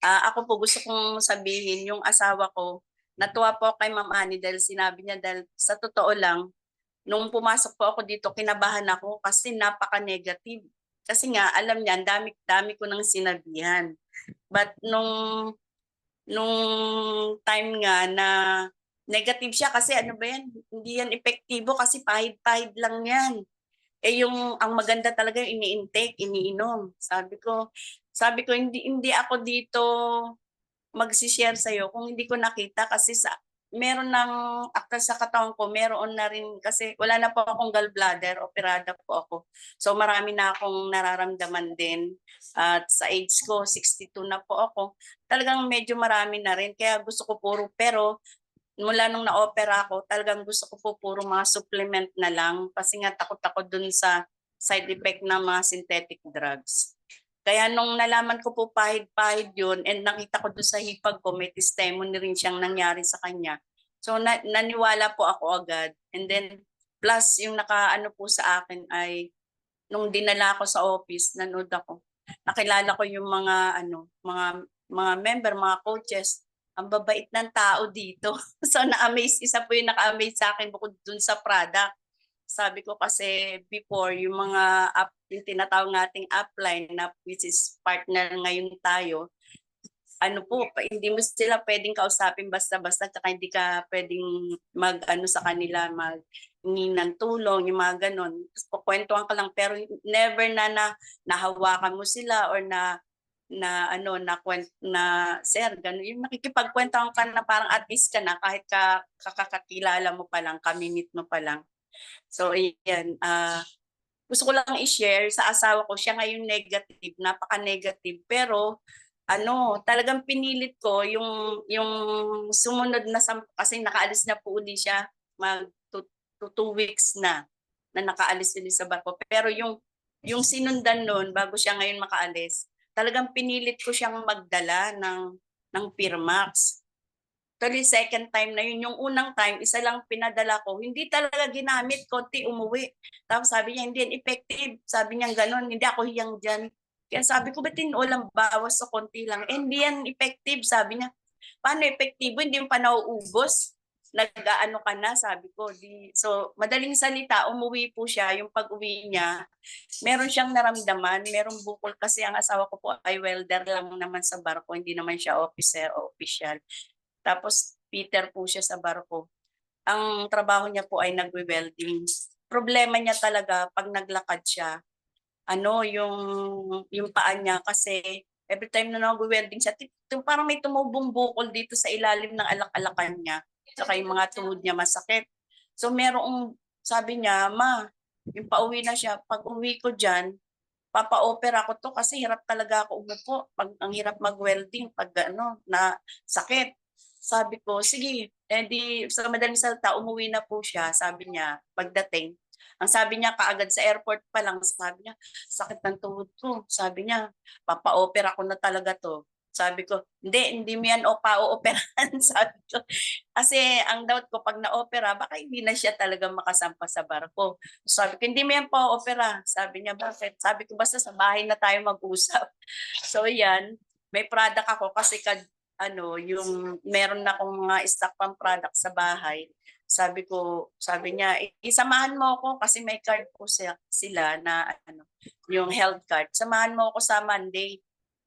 Ako po gusto kong sabihin, yung asawa ko, natuwa po kay Ma'am Ani dahil sinabi niya, dahil sa totoo lang, nung pumasok po ako dito, kinabahan ako kasi napaka-negative. Kasi nga, alam niya, dami ko nang sinabihan. But nung time nga na negative siya kasi hindi yan epektibo kasi pahid-pahid lang yan. Ang maganda talaga yung ini-intake, iniinom. Sabi ko hindi ako dito mag-share sa'yo kung hindi ko nakita kasi meron ng akta sa katawan ko, meron na rin kasi wala na po akong gallbladder, operada po ako. So marami na akong nararamdaman din. At sa age ko, 62 na po ako. Talagang medyo marami na rin. Kaya gusto ko pero mula nung na-opera ako, talagang gusto ko po puro mga supplement na lang kasi nga takot ako dun sa side effect ng mga synthetic drugs. Kaya nung nalaman ko po pahid-pahid yun and nakita ko doon sa hipag ko, may testimony rin siyang nangyari sa kanya. So naniwala po ako agad. And then plus yung po sa akin ay nung dinala ako sa office, nanood ako. Nakilala ko yung mga member, mga coaches. Ang babait ng tao dito. So na-amaze, isa po yung naka-amaze sa akin bukod dun sa product. Sabi ko kasi before, yung mga yung tinatawag nating upline na which is partner ngayon tayo, hindi mo sila pwedeng kausapin basta-basta at hindi ka pwedeng sa kanila, maghingi ng tulong, yung mga ganon. Kukwentuhan ka lang pero never na nahawakan mo sila or sir, gano'n. Yung nakikipagkwentuhan ka na parang at least ka na kahit kakakilala mo pa lang, kaminit mo pa lang. So, ayan. Gusto ko lang i-share sa asawa ko, siya ngayon negative, napaka-negative. Pero, talagang pinilit ko yung sumunod na, kasi nakaalis na po uli siya, 2 weeks na nakaalis ulit sa barko. Pero yung sinundan nun, bago siya ngayon makaalis, talagang pinilit ko siyang magdala ng ng Pirmax. Actually, second time na yun. Yung unang time, isa lang pinadala ko. Hindi talaga ginamit, konti umuwi. Tapos sabi niya, hindi yan effective. Sabi niya gano'n, hindi ako hiyang dyan. Kaya sabi ko, ba't walang bawas sa konti lang? Hindi yan effective, sabi niya. Paano epektibo? Hindi yung pa nauubos. Nag-ano ka na, sabi ko. So, madaling salita, umuwi po siya. Yung pag-uwi niya, meron siyang naramdaman. Merong bukol kasi ang asawa ko po ay welder lang naman sa barko. Hindi naman siya officer o official. Tapos, Peter po siya sa barko. Ang trabaho niya po ay nagwe-welding. Problema niya talaga, pag naglakad siya, yung paa niya kasi every time na nag-welding siya, parang may tumubong bukol dito sa ilalim ng alak-alakan niya. Saka yung mga tuhod niya masakit. So merong, sabi niya, ma, yung pauwi na siya, pag uwi ko dyan, papa-opera ko to kasi hirap talaga ako umupo. Ang hirap mag-welding pag na sakit. Sabi ko, sige, sa madaling salita, umuwi na po siya. Sabi niya, pagdating, ang sabi niya kaagad sa airport pa lang, sabi niya, sakit ng tuhod ko. Sabi niya, papa-opera ko na talaga to. Sabi ko, hindi mo yan pa-ooperahan. Sabi ko, kasi ang doubt ko, pag na-opera, baka hindi na siya talaga makasampa sa barko. Sabi ko, hindi mo yan pa-opera. Sabi niya, bakit? Sabi ko, basta sa bahay na tayo mag-usap. So yan, may product ako kasi yung meron na akong mga stock pang product sa bahay. Sabi niya, isamahan mo ako kasi may card po sila na yung health card. Samahan mo ako sa Monday.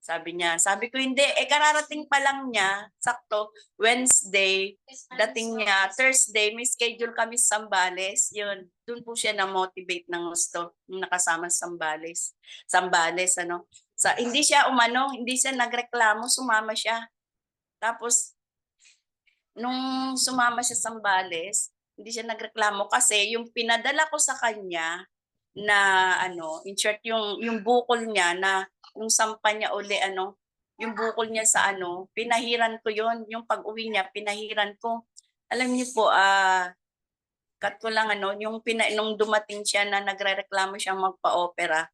Sabi niya. Sabi ko, hindi. Kararating pa lang niya. Sakto. Wednesday. Dating niya. Thursday, may schedule kami sa Zambales. Yun. Doon po siya na-motivate ng gusto. Yung nakasama sa Zambales. Hindi siya hindi siya nagreklamo. Sumama siya. Tapos, nung sumama siya sa Zambales, hindi siya nagreklamo kasi yung pinadala ko sa kanya na in short yung bukol niya na yung sampa niya uli yung bukol niya sa pinahiran ko yon yung pag-uwi niya pinahiran ko. Alam niyo po cut ko lang nung dumating siya na nagrereklamo siyang magpa-opera.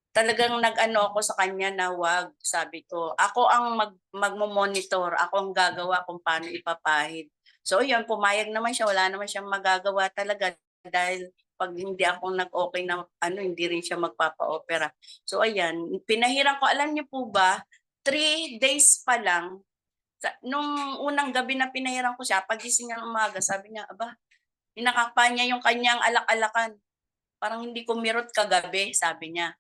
Talagang ako sa kanya na wag, sabi ko. Ako ang magmo-monitor, ako ang gagawa kung paano ipapahid. So yun, pumayag naman siya, wala naman siyang magagawa talaga dahil pag hindi ako nag-okay na hindi rin siya magpapa-opera. So ayan, pinahiran ko, alam niyo po ba, 3 days pa lang, nung unang gabi na pinahiran ko siya, pagising ng umaga, sabi niya, aba, inakapa niya yung kanyang alak-alakan. Parang hindi kumirot kagabi, sabi niya.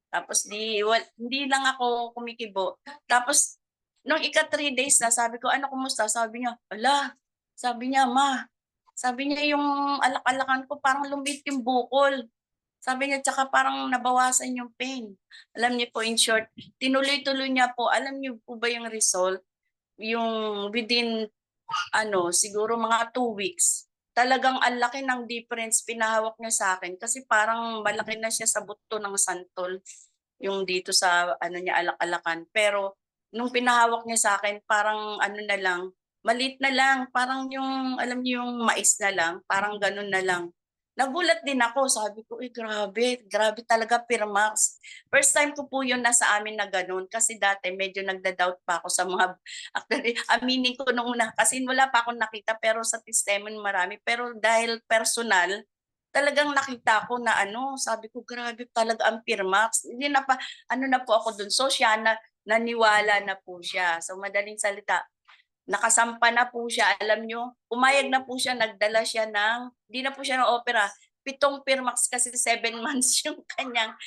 Tapos hindi lang ako kumikibo. Tapos nung 3 days na, sabi ko, kumusta? Sabi niya, sabi niya, ma, sabi niya yung alak-alakan ko parang lumit yung bukol. Sabi niya, tsaka parang nabawasan yung pain. Alam niyo po, in short, tinuloy-tuloy niya po. Alam niyo po ba yung result? Yung within, siguro mga 2 weeks, talagang ang laki ng difference pinahawak niya sa akin kasi parang malaki na siya sa buto ng santol yung dito sa niya alak-alakan. Pero nung pinahawak niya sa akin, parang na lang, maliit na lang, parang yung alam niyo yung mais na lang, parang ganun na lang. Nagulat din ako, sabi ko, grabe talaga Pirmax. First time ko po yun nasa amin na ganun kasi dati medyo nagda-doubt pa ako sa mga, actually, aminin ko nung una kasi wala pa akong nakita pero sa testimony marami. Pero dahil personal, talagang nakita ko na sabi ko, grabe talaga ang Pirmax. Hindi na pa, na po ako dun. So siya, naniwala na po siya. So madaling salita, nakasampa na po siya, alam nyo, umayag na po siya, nagdala siya hindi na po siya ng opera, 7 Pirmax kasi 7 months yung kanyang,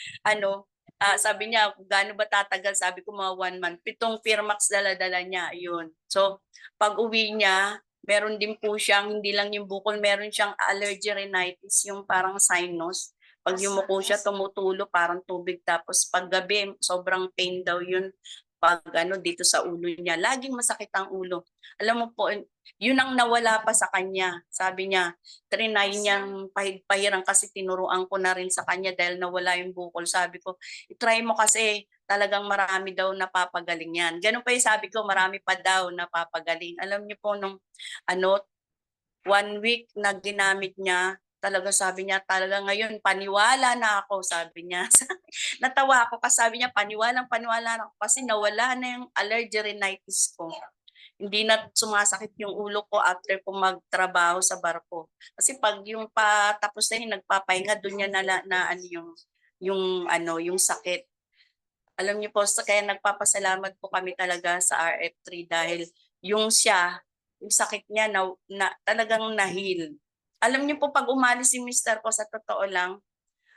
sabi niya, gaano ba tatagal? Sabi ko mga 1 month, 7 Pirmax dala-dala niya, yun. So, pag uwi niya, meron din po siyang, hindi lang yung bukol, meron siyang allergy rhinitis, yung parang sinus. Pag yumuko siya, tumutulo, parang tubig. Tapos pag gabi, sobrang pain daw yun. Pag dito sa ulo niya, laging masakit ang ulo. Alam mo po, yun ang nawala pa sa kanya. Sabi niya, trinay niyang pahirang kasi tinuruan ko na rin sa kanya dahil nawala yung bukol. Sabi ko, itry mo kasi talagang marami daw napapagaling yan. Ganun pa yung sabi ko, marami pa daw napapagaling. Alam niyo po, nung 1 week na ginamit niya, Talaga sabi niya, talaga ngayon paniwala na ako, sabi niya. Natawa ako kasi sabi niya, paniwala na ako kasi nawala na yung allergy rhinitis ko. Hindi na sumasakit yung ulo ko after ko magtrabaho sa barko. Kasi pag yung patapos na yung nagpapahinga, doon niya na ano yung sakit. Alam niyo po, kaya nagpapasalamat po kami talaga sa RF3 dahil yung sakit niya na talagang nahil. Alam niyo po, pag umalis si mister ko, sa totoo lang,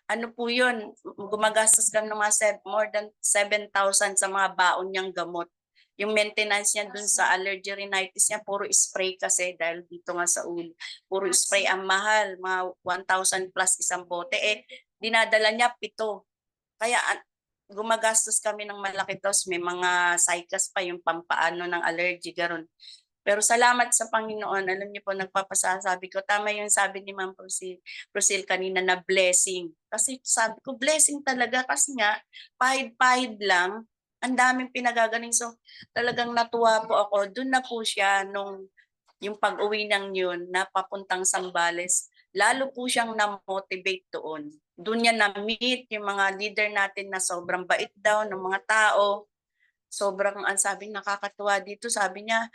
ano po yun, gumagastos kami ng more than 7,000 sa mga baon niyang gamot. Yung maintenance niya dun sa allergy rhinitis niya, puro spray kasi dahil dito nga sa ulo. Puro spray ang mahal, mga 1,000 plus isang bote. Dinadala niya 7. Kaya gumagastos kami ng malaki, tapos may mga cycas pa yung pampaano ng allergy, garon. Pero salamat sa Panginoon, alam niyo po, nagpapasasabi ko, tama yung sabi ni Ma'am Procil kanina na blessing. Kasi sabi ko, blessing talaga kasi nga, pahid-pahid lang, ang daming pinagagaling. So talagang natuwa po ako, doon na po siya yung pag-uwi ng yun, na papuntang Zambales, lalo po siyang na-motivate doon. Doon niya na-meet yung mga leader natin na sobrang bait daw ng mga tao. Sobrang sabi, nakakatuwa dito, sabi niya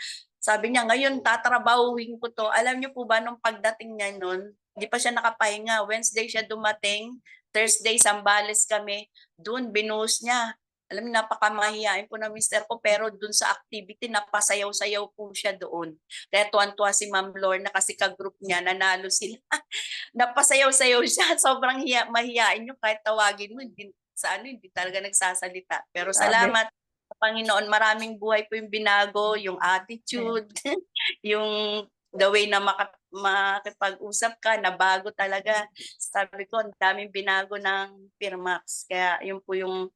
ngayon tatrabahuin ko to. Alam niyo po ba nung pagdating niya noon, hindi pa siya nakapahinga. Wednesday siya dumating, Thursday Zambales kami. Doon binuhos niya. Alam niyo, napakamahiyain po ng mister ko, pero doon sa activity napasayaw-sayaw po siya doon. Kaya tuwan-tuwa si Ma'am Lorna kasi ka-group niya, nanalo sila. Napasayaw-sayaw siya. Sobrang mahiyain yung kahit tawagin mo, hindi talaga nagsasalita. Pero salamat Panginoon, maraming buhay po yung binago, yung attitude, yung the way na makipag-usap ka, nabago talaga. Sabi ko, ang daming binago ng Firmax. Kaya yun po yung,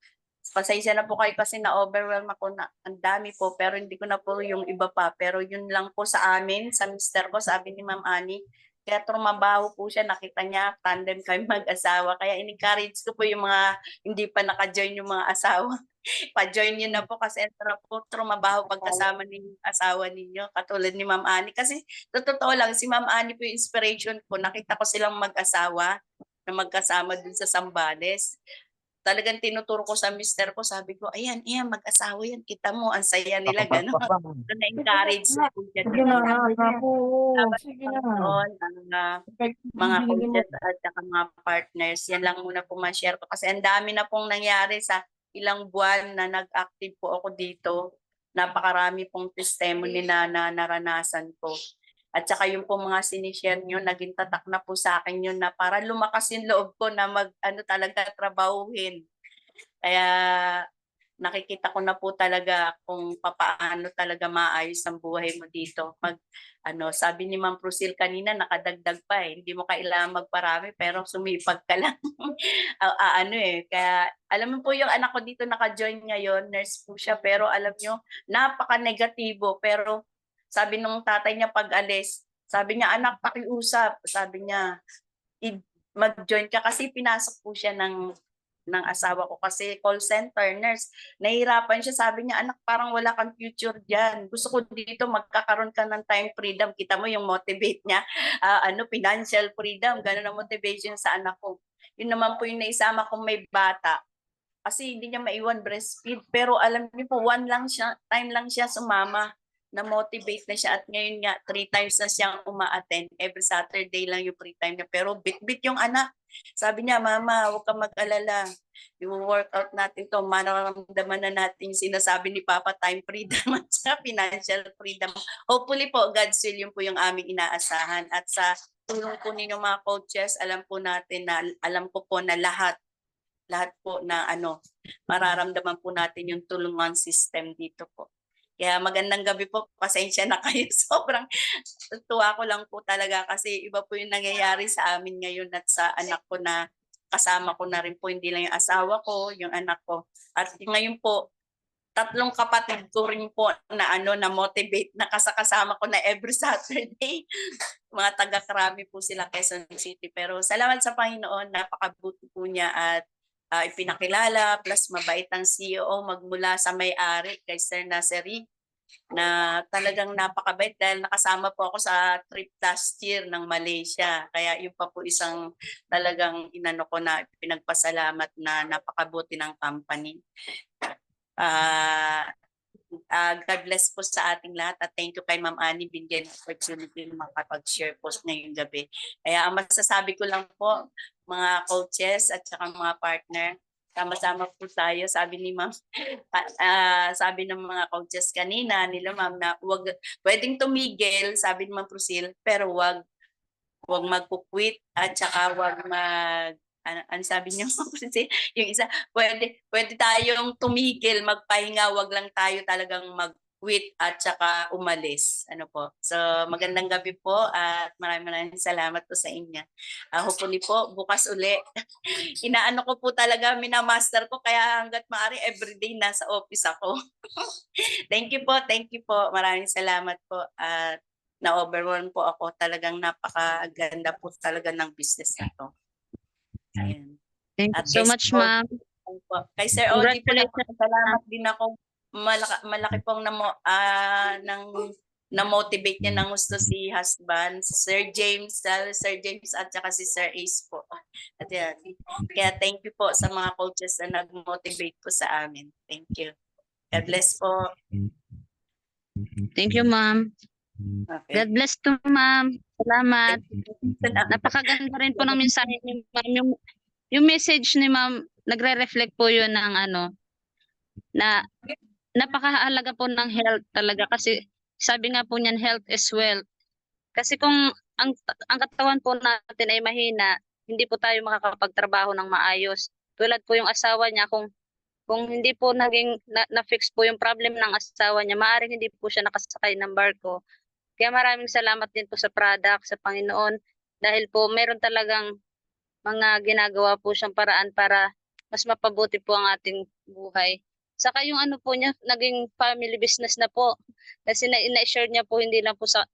pasensya na po kayo kasi na-overwhelm ako na ang dami po, pero hindi ko na po yung iba pa. Pero yun lang po sa amin, sa mister ko, sabi ni Ma'am Annie. Kaya trumabaho po siya, nakita niya, tandem kami mag-asawa. Kaya in-encourage ko po yung mga hindi pa naka-join yung mga asawa. Pa-join niyo na po kasi po trumabaho pagkasama ng asawa ninyo, katulad ni Ma'am Annie. Kasi totoo lang, si Ma'am Annie po yung inspiration ko. Nakita ko silang mag-asawa na magkasama dun sa Zambales. Talagang tinuturo ko sa mister ko, sabi ko, ayan, mag-asawa yan, kita mo, ang saya nila, gano'n. So, na-encourage po siya. Mga coaches at saka mga partners, yan lang muna po ma-share ko. Kasi ang dami na pong nangyari sa ilang buwan na nag-active po ako dito. Napakarami pong testimony na naranasan ko. At saka yung po mga sinishare nyo, naging tatak na po sa akin yun na para lumakas yung loob ko na talaga trabahuhin. Kaya nakikita ko na po talaga kung papaano talaga maayos ang buhay mo dito. Sabi ni Ma'am Procil kanina, nakadagdag pa hindi mo kailangan magparami pero sumipag ka lang. Kaya alam mo po yung anak ko dito naka-join ngayon, nurse po siya, pero alam nyo, napaka-negatibo. Pero sabi nung tatay niya pag alis, sabi niya, anak, pakiusap. Sabi niya, mag-join ka kasi pinasok po siya ng asawa ko kasi call center nurse. Nahihirapan siya, sabi niya, anak, parang wala kang future diyan. Gusto ko dito magkakaroon ka ng time freedom. Kita mo yung motivate niya, financial freedom, gano'n ang motivation sa anak ko. Yun naman po yung naisama kong may bata. Kasi hindi niya maiwan breastfeed, pero alam niyo po, time lang siya sumama. Na-motivate na siya at ngayon nga 3 times na siyang uma-attend. Every Saturday lang yung free time niya. Pero bit-bit yung anak. Sabi niya, Mama, huwag kang mag-alala. Yung workout natin to, mararamdaman na natin sinasabi ni Papa, time freedom at sa financial freedom. Hopefully po, God's will, yun po yung aming inaasahan. At sa tulong po ninyo mga coaches, alam ko po na lahat po na mararamdaman po natin yung tulungan system dito po. Kaya magandang gabi po, pasensya na kayo. Sobrang tuwa ko lang po talaga kasi iba po yung nangyayari sa amin ngayon at sa anak ko na kasama ko na rin po, hindi lang yung asawa ko, yung anak ko. At ngayon po, 3 kapatid ko rin po na na-motivate na kasama ko na every Saturday. Mga taga-Krami po sila, Quezon City. Pero salamat sa Panginoon, napakabuti po niya at ipinakilala, plus mabait ang CEO magmula sa may-ari kay Sir Naseri. na talagang napakabait dahil nakasama po ako sa trip last year ng Malaysia. Kaya yun pa po isang talagang inano ko na pinagpasalamat na napakabuti ng company. God bless po sa ating lahat at thank you kay Ma'am Annie binigyan ng opportunity na makapag-share po ngayong gabi. Kaya ang masasabi ko lang po, mga coaches at saka mga partner, sama-sama po tayo. Sabi ni Ma'am, sabi ng mga coaches kanina nila Ma'am na wag pwedeng tumigil, sabi ni Ma'am Prusil, pero wag magkukwit at saka wag ano sabi niyo kasi yung isa pwede tayong tumigil, magpahinga, wag lang tayo talagang mag-quit at saka umalis. Ano po. So magandang gabi po at maraming salamat po sa inyo. Hopefully po bukas uli. Inaano ko po talaga, minamaster ko kaya hangga't maaari everyday nasa office ako. Thank you po. Maraming salamat po at na-overwhelm po ako. Talagang napakaganda po talaga ng business na to. Ayan. Thank you At so kay much, Sir ma'am. Kay Sir Odi po, Congratulations. salamat din ako. Malaki pong na-motivate niya ng gusto si husband, Sir James at saka si Sir Ace po. At yan. Kaya thank you po sa mga coaches na nag-motivate po sa amin. Thank you. God bless po. Thank you, ma'am. Okay. God bless to, ma'am. Salamat. Salamat. Napakaganda rin po ng mensahe ni ma'am. Yung message ni ma'am, nagre-reflect po yun ng na napakahalaga po ng health talaga kasi sabi nga po niyan, health is wealth. Kasi kung ang katawan po natin ay mahina, hindi po tayo makakapagtrabaho ng maayos. Tulad po yung asawa niya, kung hindi po naging na-fix po yung problem ng asawa niya, maaaring hindi po siya nakasakay ng barko. Kaya maraming salamat din po sa product, sa Panginoon, dahil po meron talagang mga ginagawa po siyang paraan para mas mapabuti po ang ating buhay. Saka yung ano po niya, naging family business na po. Kasi na-share niya po hindi lang po sa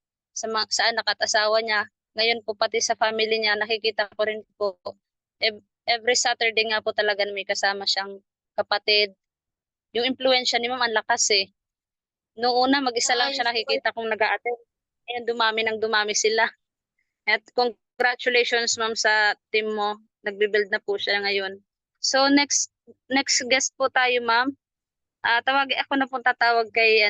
anak at asawa niya. Ngayon po pati sa family niya, nakikita ko rin po. Every Saturday nga po talaga may kasama siyang kapatid. Yung impluwensya ni ma'am, ang lakas eh. Noong una, mag-isa lang siya nakikita kong nag-a-attend. Ayan, dumami sila. At congratulations ma'am sa team mo. Nagbe-build na po siya ngayon. So next guest po tayo ma'am. Ako na pong tatawag kay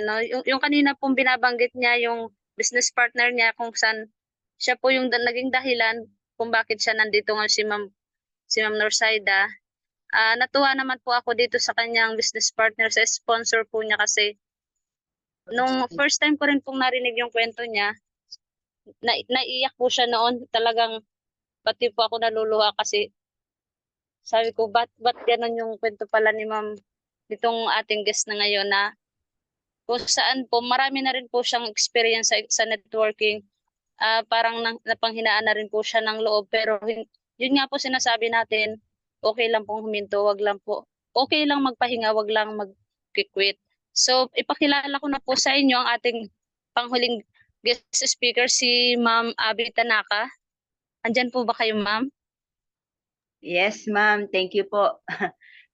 yung kanina pong binabanggit niya yung business partner niya kung saan siya po yung naging dahilan kung bakit siya nandito ngayon si Ma'am Norsaida. Natuwa naman po ako dito sa kanyang business partner, sa sponsor po niya kasi nung first time ko rin pong narinig yung kwento niya, naiyak po siya noon. Talagang pati po ako naluluha kasi sabi ko, ba't ganun yung kwento pala ni ma'am nitong ating guest na ngayon na kung saan po marami na rin po siyang experience sa networking. Parang napanghinaan na rin po siya ng loob pero yun nga po sinasabi natin, okay lang pong huminto, wag lang po. Okay lang magpahinga, wag lang mag-quit. So ipakilala ko na po sa inyo ang ating panghuling guest speaker, si Ma'am Abby Tanaka. Andyan po ba kayo, ma'am? Yes, ma'am. Thank you po.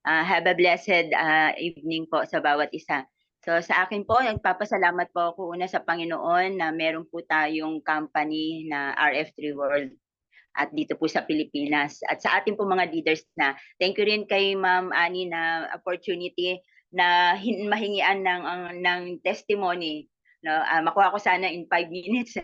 Have a blessed evening po sa bawat isa. So sa akin po, nagpapasalamat po ako una sa Panginoon na meron po tayong company na RF3 World at dito po sa Pilipinas. At sa ating po mga leaders na, thank you rin kay Ma'am Annie na opportunity na mahingian ng testimony. No, makuha ko sana in 5 minutes.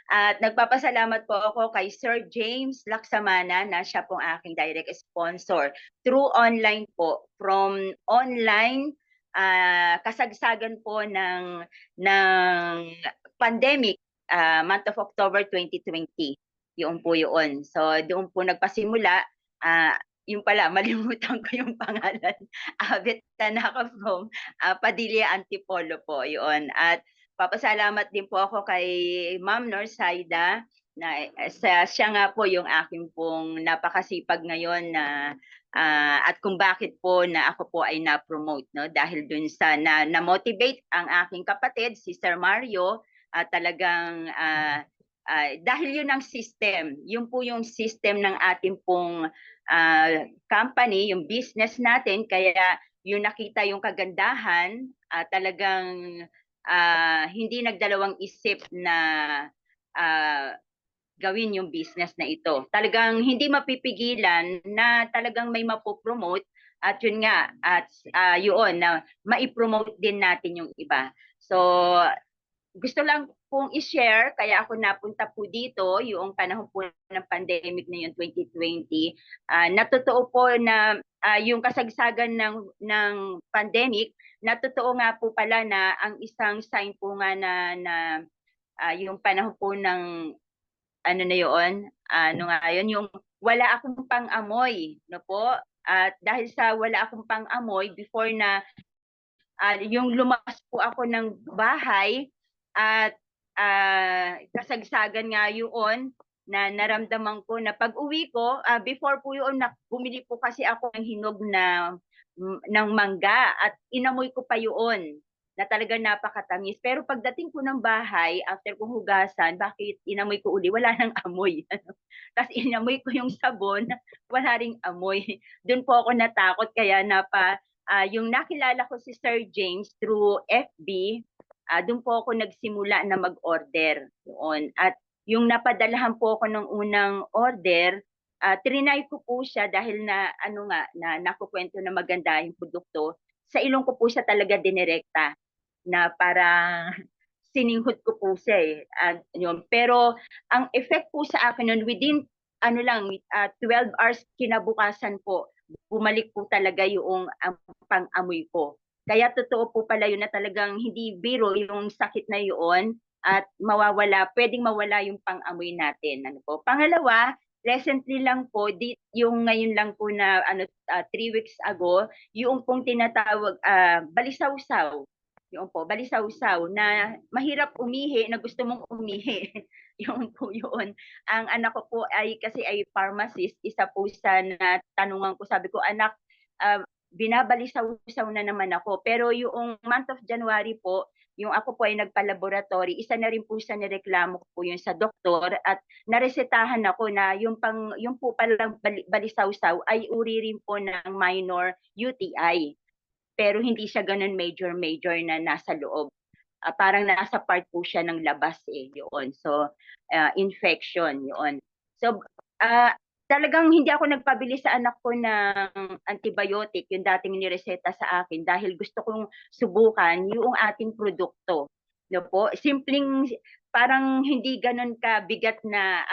At nagpapasalamat po ako kay Sir James Laksamana na siya pong aking direct sponsor through online po, from online kasagsagan po ng pandemic, month of October 2020. Yun po yun. So doon po nagpasimula, yung pala, malimutan ko yung pangalan. Abby Tanaka from Padilla Antipolo po yun. At papasalamat din po ako kay Ma'am Norsaida na siya nga po yung aking pong napakasipag ngayon na at kung bakit po na ako po ay na-promote, no, dahil dun sa na-motivate ang aking kapatid si Sir Mario at talagang dahil yun ang system, yun po yung system ng ating pong company, yung business natin, kaya yung nakita yung kagandahan, talagang hindi nagdalawang isip na gawin yung business na ito. Talagang hindi mapipigilan na talagang may mapopromote at yun nga, at yun na maipromote din natin yung iba. So, gusto lang pong i-share, kaya ako napunta po dito, yung panahon po ng pandemic na yung 2020. Natotoo po na yung kasagsagan ng pandemic, natotoo nga po pala na ang isang sign po nga na yung panahon po ng ano na yun, ano nga yun, yung wala akong pang-amoy, no po? At dahil sa wala akong pang-amoy, before na yung lumas po ako ng bahay at kasagsagan nga yun na naramdaman ko na pag-uwi ko, before po yun, bumili po kasi ako ng hinog ng mangga at inamoy ko pa yun na talaga napakatamis. Pero pagdating ko ng bahay, after kong hugasan, bakit inamoy ko uli? Wala nang amoy. Tapos inamoy ko yung sabon, wala ring amoy. Doon po ako natakot, kaya yung nakilala ko si Sir James through FB, doon po ako nagsimula na mag-order noon. At yung napadalahan po ako ng unang order, trinay ko po siya dahil na nakukwento na maganda yung produkto. Sa ilong ko po siya talaga dinirekta na parang sininghot ko po siya yun. Pero ang effect po sa akin nun, within 12 hours kinabukasan po, bumalik po talaga yung pang-amoy ko. Kaya totoo po pala yun na talagang hindi biro yung sakit na yun at pwedeng mawala yung pang-amoy natin. Ano po? Pangalawa, recently lang po, yung ngayon lang po na 3 weeks ago, yung pong tinatawag balisaw-saw. Yung po, balisaw-saw na mahirap umihi, na gusto mong umihi. Yun po yun. Ang anak ko po ay pharmacist, isa po sa natanungan ko, sabi ko, anak, binabalisaw-saw na naman ako. Pero yung month of January po, yung ako po ay nagpa-laboratory, isa na rin po sa nireklamo ko po yun sa doktor at naresetahan ako na yung po palang balisaw-saw ay uri rin po ng minor UTI. Pero hindi siya ganun major na nasa loob. Parang nasa part po siya ng labas yun. So, infection yun. So, talagang hindi ako nagpabili sa anak ko ng antibiotic, yung dating nireseta sa akin, dahil gusto kong subukan yung ating produkto. No po? Simpleng, parang hindi ganun kabigat na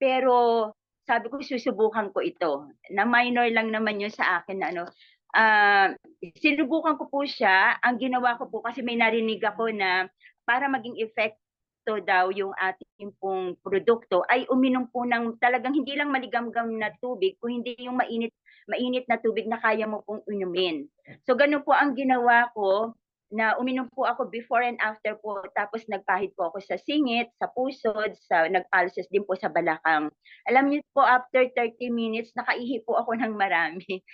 pero sabi ko susubukan ko ito. Na minor lang naman yun sa akin na sinubukan ko po siya. Ang ginawa ko po, kasi may narinig ako na para maging epekto daw yung ating pong produkto, ay uminom po ng talagang hindi lang maligamgam na tubig, kung hindi yung mainit na tubig na kaya mo pong inumin. So ganun po ang ginawa ko, na uminom po ako before and after po, tapos nagpahid po ako sa singit, sa pusod, nagpulses din po sa balakang. Alam niyo po, after 30 minutes, nakaihi po ako ng marami,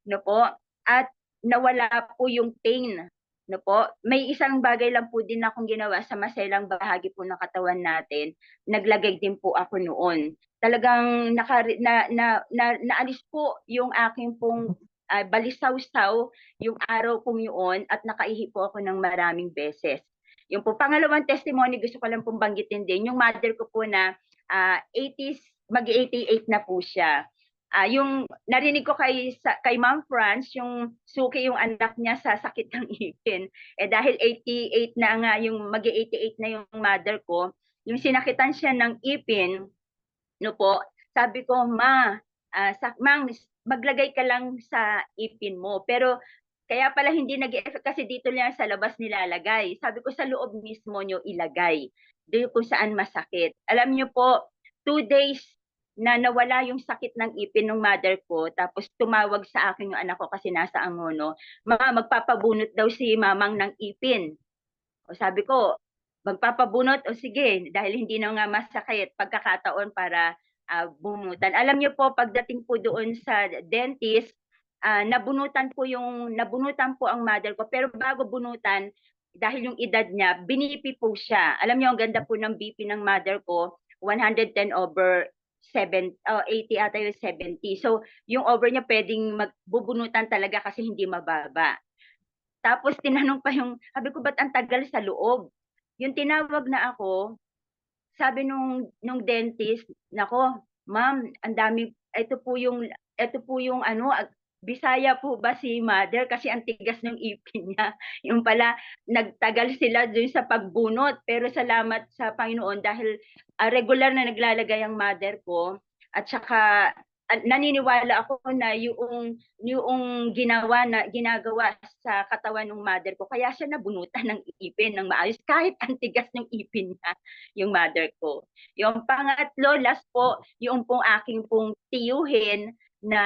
no po? At nawala po yung pain, no po? May isang bagay lang po din akong ginawa sa maselang bahagi po ng katawan natin. Naglagay din po ako noon. Talagang naalis po yung aking pong balisaw-saw yung araw kong yun at nakaihi po ako ng maraming beses. Yung po pangalawang testimony, gusto ko lang pong banggitin din, yung mother ko po na 80s, mag-88 na po siya. Yung narinig ko kay Ma'am France, yung suki yung anak niya sa sakit ng ipin. Dahil 88 na nga, yung mag-88 na yung mother ko, yung sinakitan siya ng ipin, no po, sabi ko, Mang, maglagay ka lang sa ipin mo. Pero kaya pala hindi nag-effect kasi dito lang sa labas nilalagay. Sabi ko sa loob mismo nyo ilagay. Doon kung saan masakit. Alam nyo po, 2 days na nawala yung sakit ng ipin ng mother ko, tapos tumawag sa akin yung anak ko kasi nasa Angono, magpapabunot daw si mamang ng ipin. O sabi ko, magpapabunot, o sige, dahil hindi na nga masakit, pagkakataon para bunutan. Alam niyo po, pagdating po doon sa dentist, nabunutan po ang mother ko, pero bago bunutan, dahil yung edad niya, binipi po siya. Alam niyo, ang ganda po ng BP ng mother ko, 110/80 ata yung 70. So, yung over niya pwedeng magbubunutan talaga kasi hindi mababa. Tapos tinanong pa yung, sabi ko, ba't ang tagal sa loob? Yung tinawag na ako, sabi nung dentist, nako, ma'am, ang dami, ito po yung ano, Bisaya po ba si mother kasi ang tigas ng ipin niya. Yung pala, nagtagal sila dun sa pagbunot. Pero salamat sa Panginoon dahil regular na naglalagay ang mother ko. At saka naniniwala ako na yung ginagawa sa katawan ng mother ko, kaya siya nabunutan ng ipin ng maayos kahit ang tigas ng ipin niya, yung mother ko. Yung pangatlo, last po, yung pong aking pong tiyuhin na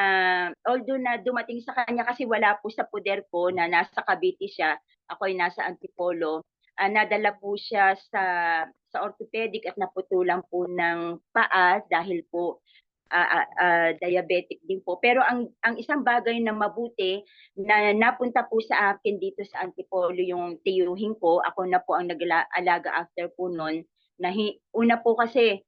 although na dumating sa kanya kasi wala po sa poder ko na nasa Cavite siya, ako ay nasa Antipolo, nadala po siya sa orthopedic at naputulan po ng paa dahil po diabetic din po. Pero ang isang bagay na mabuti na napunta po sa akin dito sa Antipolo yung tiyuhin ko, ako na po ang nag-alaga after po nun, na una po kasi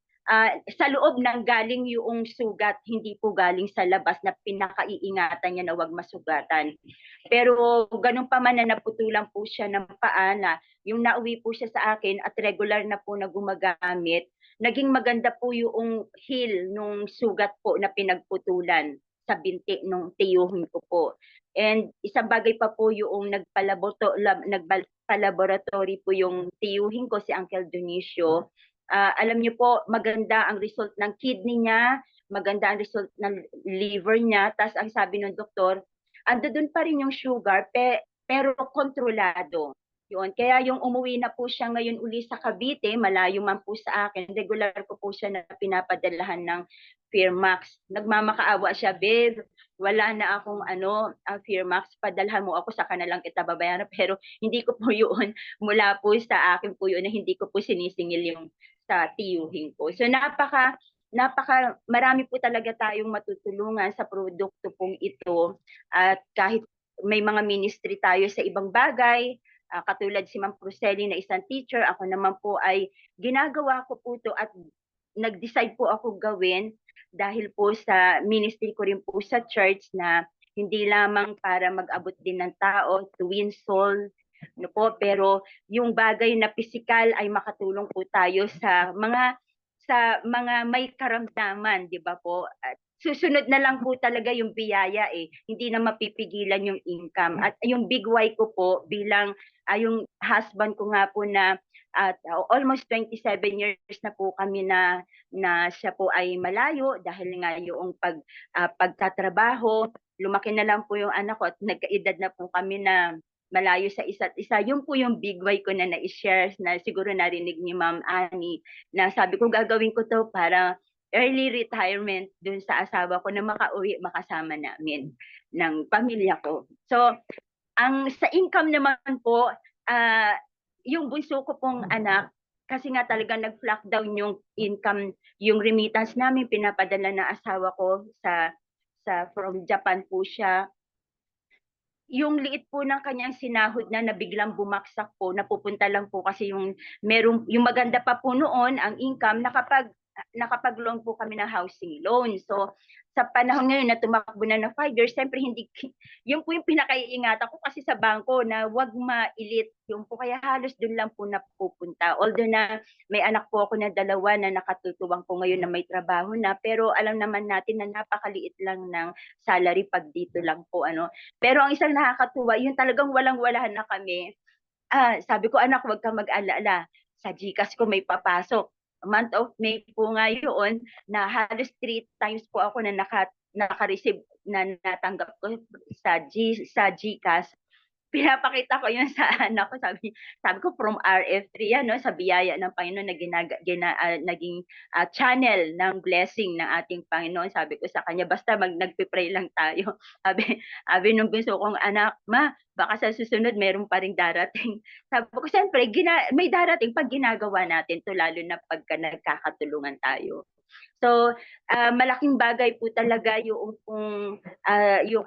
sa loob ng galing yung sugat, hindi po galing sa labas na pinakaiingatan niya na wag masugatan. Pero ganun pa man na naputulan po siya ng paa na yung nauwi po siya sa akin at regular na po na gumagamit, naging maganda po yung heal nung sugat po na pinagputulan sa binti nung tiyuhin ko po. And isang bagay pa po yung nagpalaboratory po yung tiyuhin ko, si Uncle Dionisio. Alam niyo po, maganda ang result ng kidney niya, maganda ang result ng liver niya, tas ang sabi ng doktor, ando doon pa rin yung sugar, pero kontrolado. Yun. Kaya yung umuwi na po siya ngayon uli sa Cavite, malayo man po sa akin, regular ko po siya na pinapadalahan ng Firmax. Nagmamakaawa siya, babe, wala na akong Firmax, padalhan mo ako, saka na lang kita babayaran. Pero hindi ko po yun, mula po sa akin po yun, na hindi ko po sinisingil yung sa tiyuhin ko. So marami po talaga tayong matutulungan sa produkto pong ito. At kahit may mga ministry tayo sa ibang bagay, katulad si Ma'am Cruseli na isang teacher, ako naman po ay ginagawa ko po ito at nag-decide po ako gawin dahil po sa ministry ko rin po sa church na hindi lamang para mag-abot din ng tao, to win soul, no po, pero yung bagay na physical ay makatulong po tayo sa mga may karamdaman, di ba po? At susunod na lang po talaga yung biyaya hindi na mapipigilan yung income. At yung big why ko po bilang yung husband ko nga po na almost 27 years na po kami na siya po ay malayo dahil nga yung pagtatrabaho, lumaki na lang po yung anak ko at nagkaedad na po kami na malayo sa isa't isa. Yun po yung big why ko na na-share na siguro narinig ni Ma'am Annie na sabi ko gagawin ko to para early retirement dun sa asawa ko na makauwi makasama namin ng pamilya ko. So, sa income naman po, yung bunso ko pong anak, kasi nga talaga nag-lockdown yung income, yung remittance namin, pinapadala ng asawa ko from Japan po siya. Yung liit po ng kanyang sinahod na biglang bumaksak po, napupunta lang po kasi yung maganda pa po noon, ang income, nakapag-loan po kami ng housing loan. So, sa panahon ngayon na tumakbo na 5 years, siyempre yun po yung pinakaiingatan ko kasi sa bangko na wag mailit yung po, kaya halos dun lang po napupunta. Although na may anak po ako na 2 na nakatutuwang po ngayon na may trabaho na, pero alam naman natin na napakaliit lang ng salary pag dito lang po. Pero ang isang nakakatuwa, yung talagang walang-wala na kami. Sabi ko, anak, wag ka mag-alala. Sa GCash ko may papasok. Month of May po ngayon na halos 3 times po ako na naka-receive na natanggap ko sa GCash. Pinapakita ko yun sa anak ko, sabi ko from RF3 yan, no, sa biyaya ng Panginoon na naging channel ng blessing ng ating Panginoon. Sabi ko sa kanya, basta nagpe-pray lang tayo. Sabi nung bunso kong anak, ma, baka sa susunod meron pa ring darating. Sabi ko, siyempre, may darating pag ginagawa natin to, lalo na pagka nagkakatulungan tayo. So, malaking bagay po talaga yung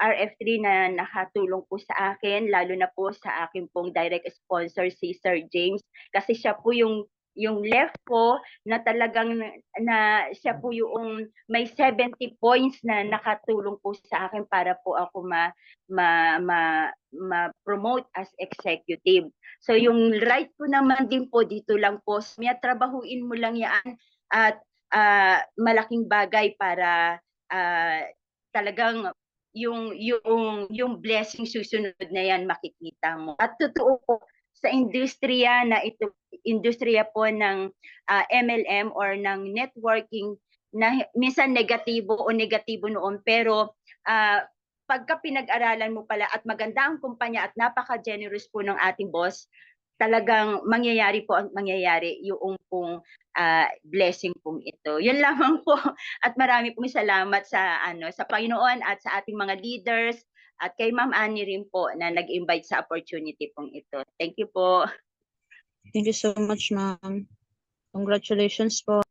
RF3 na nakatulong po sa akin, lalo na po sa akin pong direct sponsor, si Sir James. Kasi siya po yung yung left ko na talagang na siya po yung may 70 points na nakatulong po sa akin para po ako ma-promote as executive. So yung right ko naman din po dito lang po, trabahuin mo lang yan at malaking bagay para talagang yung blessing susunod na yan makikita mo. At totoo po sa industriya po ng MLM or ng networking na minsan negatibo noon pero pagka pinag-aralan mo pala at maganda ang kumpanya at napaka-generous po ng ating boss, talagang mangyayari yung pong blessing pong ito. Yun lamang po at marami pong salamat sa Panginoon at sa ating mga leaders at kay Ma'am Annie rin po na nag-invite sa opportunity pong ito. Thank you po. Thank you so much, ma'am. Congratulations po.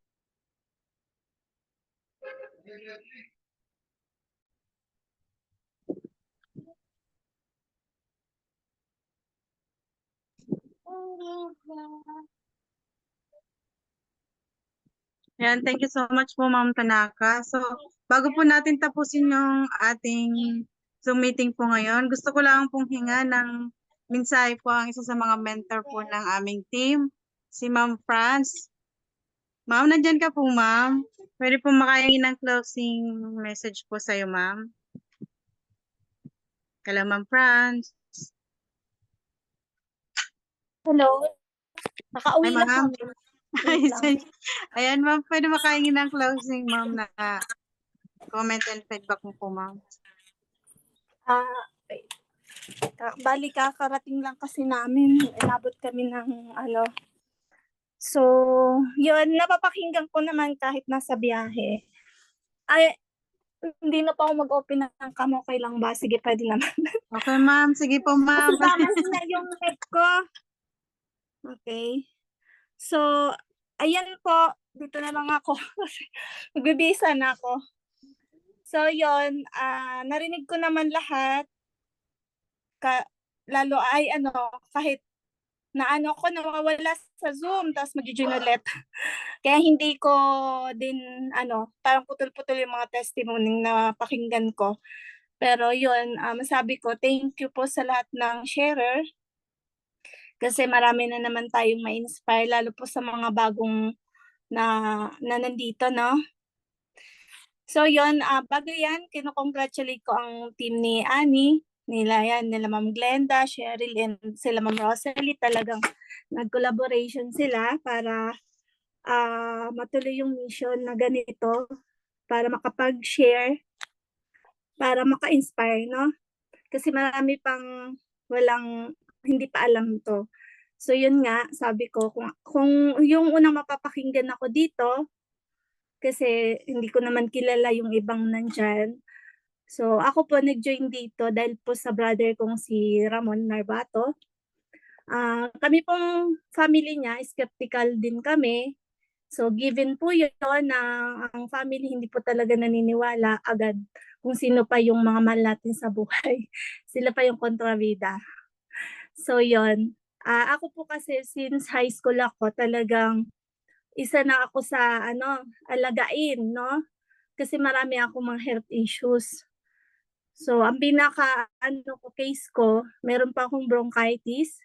Yan, thank you so much po, Ma'am Tanaka. So, bago po natin tapusin yung ating Zoom meeting po ngayon, gusto ko lang pong hinga ng mensahe po ang isa sa mga mentor po ng aming team, si Ma'am Franz. Ma'am, nandyan ka po, Ma'am. Pwede po makahingi ng closing message po sa'yo, Ma'am. Hello, Ma'am Franz. Hello. Nakauwi Hi, lang ma'am. kami. Wait lang. Ayan, ma'am, pwede makahingi ng closing, ma'am, na comment and feedback mo po, ma'am. Wait. Bali kakarating lang kasi namin. Inabot kami ng So, yun, napapakinggan ko naman kahit nasa biyahe. Ay, hindi na pa ako mag-open ng cam. Okay lang ba? Sige, pwede naman. Okay, ma'am. Sige po, ma'am. Kasama na yung net ko. Okay. So, ayan po. Dito na lang ako. Magbibisa na ako. So, yun. Narinig ko naman lahat. Lalo ay kahit na ko nawawala sa Zoom tapos mag-join ulit. Kaya hindi ko din parang putol-putol yung mga testimony na pakinggan ko. Pero yun, masabi ko thank you po sa lahat ng sharer. Kasi marami na naman tayong ma-inspire lalo po sa mga bagong na nandito, no? So yun, bago yan, kinukongratulate ko ang team ni Annie, nila Ma'am Glenda, Cheryl, and sila Ma'am Rosalie. Talagang nag-collaboration sila para matuloy yung mission na ganito, para makapag-share, para maka-inspire, no? Kasi marami pang hindi pa alam to. So yun nga, sabi ko, kung yung unang mapapakinggan ako dito, kasi hindi ko naman kilala yung ibang nandyan. So ako po nag-join dito dahil po sa brother kong si Ramon Narbato. Kami pong family niya, skeptical din kami. So given po yun na ang family hindi po talaga naniniwala agad kung sino pa yung mga mahal natin sa buhay. Sila pa yung kontrabida. So yun. Ako po kasi since high school ako talagang isa na ako sa alagain, no? Kasi marami akong mga health issues. So, ang pinaka case ko, meron pa akong bronchitis.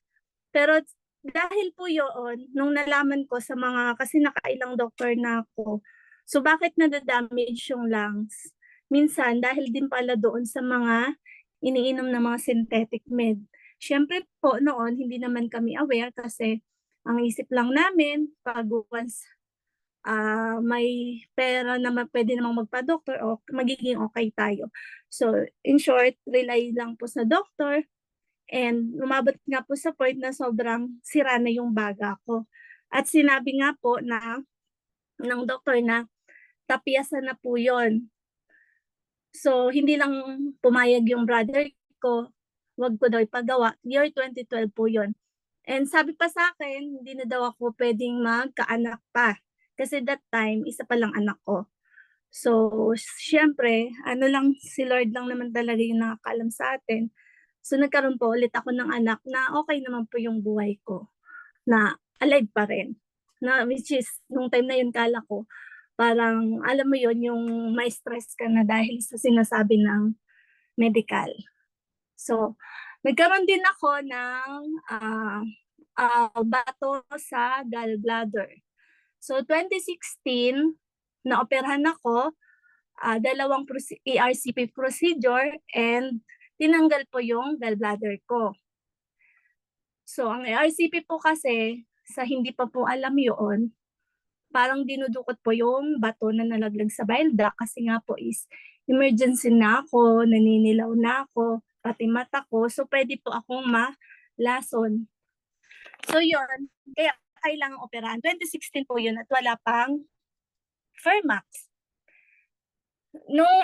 Pero dahil po yun, nung nalaman ko sa kasi nakailang doktor na ako, so bakit nadadamage yung lungs? Minsan, dahil din pala doon sa mga iniinom na mga synthetic med. Siyempre po noon, hindi naman kami aware kasi ang isip lang namin, pag once may pera na pwede namang magpa-doktor o magiging okay tayo. So, in short, rely lang po sa doktor and umabot nga po sa point na sobrang sira na yung baga ko. At sinabi nga po ng doktor na tapiasan na po yun. So, hindi lang pumayag yung brother ko, wag ko daw ipagawa. Year 2012 po yun. And sabi pa sa akin, hindi na daw ako pwedeng magkaanak pa. Kasi that time, isa pa lang anak ko. So, syempre, si Lord lang naman talaga yung nakakaalam sa atin. So, nagkaroon po ulit ako ng anak na okay naman po yung buhay ko. Na alive pa rin. na which is nung time na yun kala ko parang alam mo yon yung may stress ka na dahil sa sinasabi ng medical. So, nagkaroon din ako ng bato sa gallbladder. So, 2016, naoperahan ako, dalawang ERCP procedure and tinanggal po yung gallbladder ko. So, ang ERCP po kasi, sa hindi pa po alam yun, parang dinudukot po yung bato na nalaglag sa bile duct kasi nga po is emergency na ako, naninilaw na ako, pati mata ko. So, pwede po akong malason. So, yun. Kaya kailangang operahan. 2016 po yun at wala pang Fermax. Nung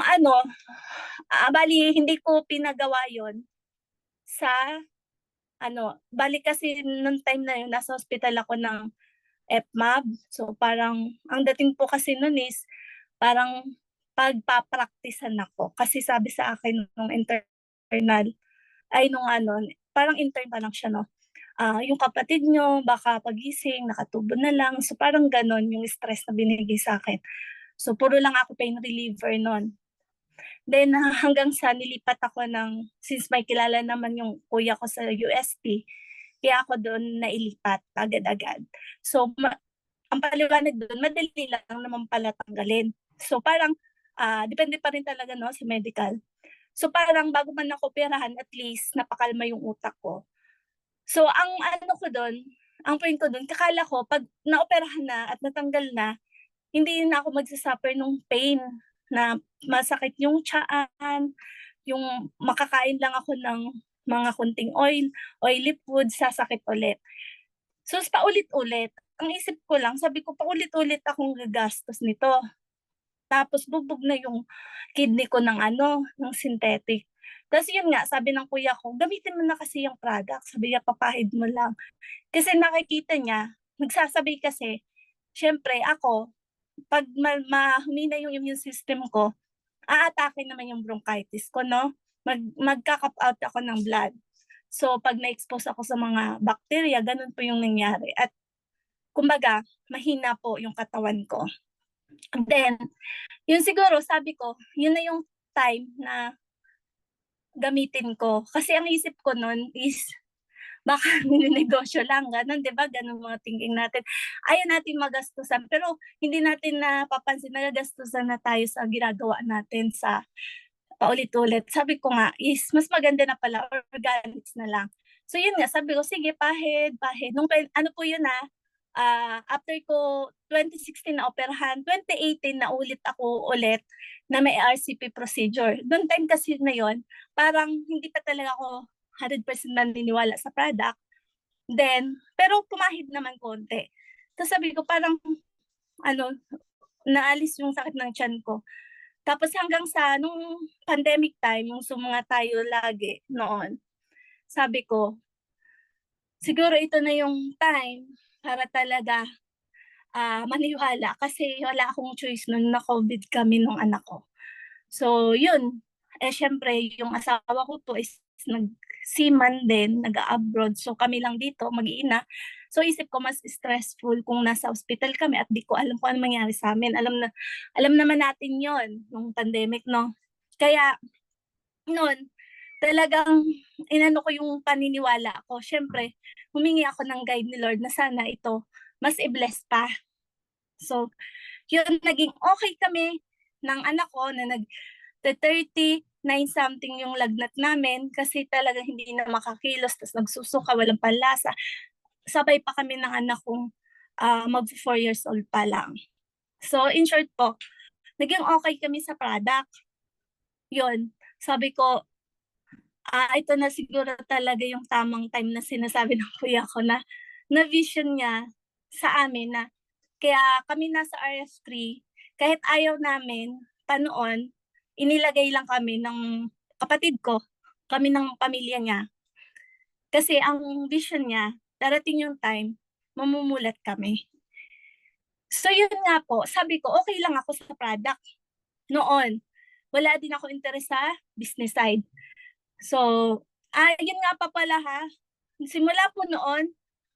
bali, hindi ko pinagawa yon sa bali kasi nung time na yun, nasa hospital ako ng FMAB. So parang, ang dating po kasi nun is, parang pagpapraktisan ako. Kasi sabi sa akin nung internal, parang intern pa lang siya, no? Yung kapatid nyo, baka pagising, nakatubo na lang. So parang ganon yung stress na binigay sa akin. So puro lang ako pain reliever nun. Then hanggang sa nilipat ako since may kilala naman yung kuya ko sa UST, kaya ako doon nailipat agad-agad. So ang paliwanag doon, madali lang naman pala tanggalin. So parang depende pa rin talaga no sa medical. So parang bago man ako operahan, at least napakalma yung utak ko. So ang point ko doon, kakala ko pag naoperahan na at natanggal na, hindi na ako magsasuffer nung pain na masakit yung tiyan, yung makakain lang ako ng mga kunting oily food, sasakit ulit. So paulit-ulit, ang isip ko lang, sabi ko paulit-ulit akong gagastos nito. Tapos bugbog na yung kidney ko ng synthetic. Tapos yun nga, sabi ng kuya ko, gamitin mo na kasi yung product. Sabi niya, papahid mo lang. Kasi nakikita niya, nagsasabi kasi, syempre ako, pag humina yung immune system ko, aatake naman yung bronchitis ko, no? Magka-cap out ako ng blood. So, pag na-expose ako sa mga bacteria, ganun po yung nangyari. At, kumbaga, mahina po yung katawan ko. And then, yun siguro, sabi ko, yun na yung time na gamitin ko. Kasi ang isip ko nun is, baka ninegosyo lang, ganun, di ba? Ganun mga thinking natin. Ayaw natin magastusan, pero hindi natin napapansin, nagagastusan na tayo sa ginagawa natin sa paulit-ulit. Sabi ko nga, is mas maganda na pala, organics na lang. So yun nga, sabi ko, sige, pahid. Nung, po yun after ko 2016 na operahan, 2018 na ulit ako na may RCP procedure. Doon time kasi na yun, parang hindi pa talaga ako 100% naniniwala sa product. Then, pero pumahid naman konti. Tapos sabi ko parang, naalis yung sakit ng tiyan ko. Tapos hanggang sa nung pandemic time, yung sumunga tayo lagi noon, sabi ko, siguro ito na yung time para talaga maniwala kasi wala akong choice nung na-COVID kami nung anak ko. So, yun. Syempre, yung asawa ko po is nag-seaman din, nag-abroad. So, kami lang dito, mag-iina. So, isip ko mas stressful kung nasa hospital kami at di ko alam kung ano mangyari sa amin. Alam naman natin yon nung pandemic, no? Kaya, noon, talagang inano ko yung paniniwala ko. Syempre, humingi ako ng guide ni Lord na sana ito mas i-bless pa. So, yun, naging okay kami ng anak ko na 39 something yung lagnat namin kasi talaga hindi na makakilos, tapos nagsusuka, walang panlasa. Sabay pa kami ng anak kong mag 4 years old pa lang. So, in short po, naging okay kami sa product. Yun, sabi ko, ito na siguro talaga yung tamang time na sinasabi ng kuya ko na vision niya sa amin na kaya kami nasa RF3, kahit ayaw namin, panoon, inilagay lang kami ng kapatid ko, kami ng pamilya niya. Kasi ang vision niya, darating yung time, mamumulat kami. So yun nga po, sabi ko, okay lang ako sa product. Noon, wala din ako interest sa business side. So, yun nga pa pala ha, simula po noon,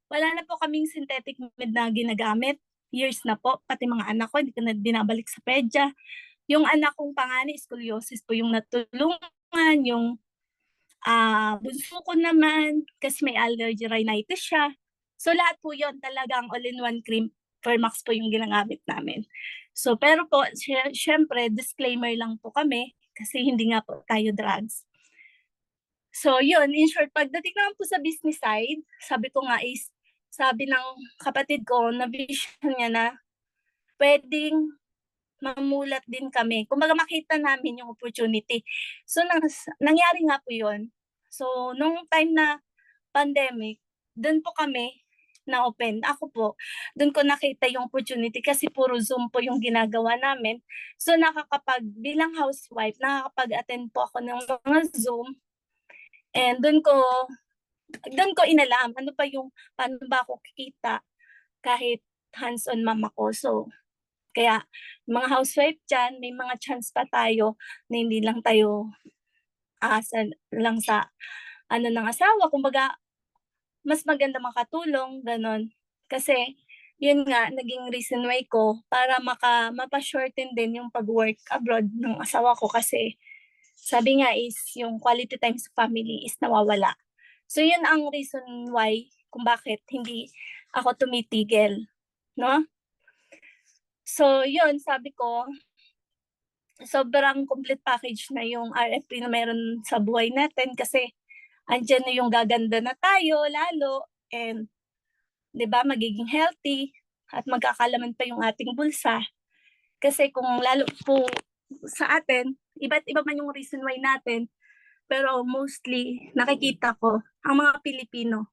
Wala na po kaming synthetic med na ginagamit. Years na po, pati mga anak ko, hindi ko na binabalik sa pedya. Yung anak kong panganay, scoliosis po yung natulungan, yung bunso ko naman, kasi may allergy rhinitis siya. So lahat po yon talagang all-in-one cream, Fermax po yung ginagamit namin. So pero po, syempre, disclaimer lang po kami, kasi hindi nga po tayo drugs. So yun, in short, pagdating naman po sa business side, sabi ko nga is, sabi ng kapatid ko, na vision niya na pwedeng mamulat din kami. Kumbaga makita namin yung opportunity. So nangyari nga po yun. So nung time na pandemic, doon po kami na-open. Ako po, doon ko nakita yung opportunity kasi puro Zoom po yung ginagawa namin. So bilang housewife, nakakapag-attend po ako ng mga Zoom. And doon ko inalam, ano pa yung, paano ba ako kikita kahit hands-on mama ko. So, kaya mga housewife dyan, may mga chance pa tayo na hindi lang tayo lang sa ng asawa. Kumbaga, mas maganda makatulong, ganon. Kasi, yun nga, naging reason why ko para mapa-shorten din yung pag-work abroad ng asawa ko kasi sabi nga is yung quality time sa family is nawawala. So yun ang reason why kung bakit hindi ako tumitigil, no? So yun, sabi ko, sobrang complete package na yung RFP na meron sa buhay natin kasi andyan na yung gaganda na tayo lalo and 'di ba magiging healthy at magkakalaman pa yung ating bulsa. Kasi kung lalo po sa atin, iba't iba man yung reason why natin, pero mostly nakikita ko ang mga Pilipino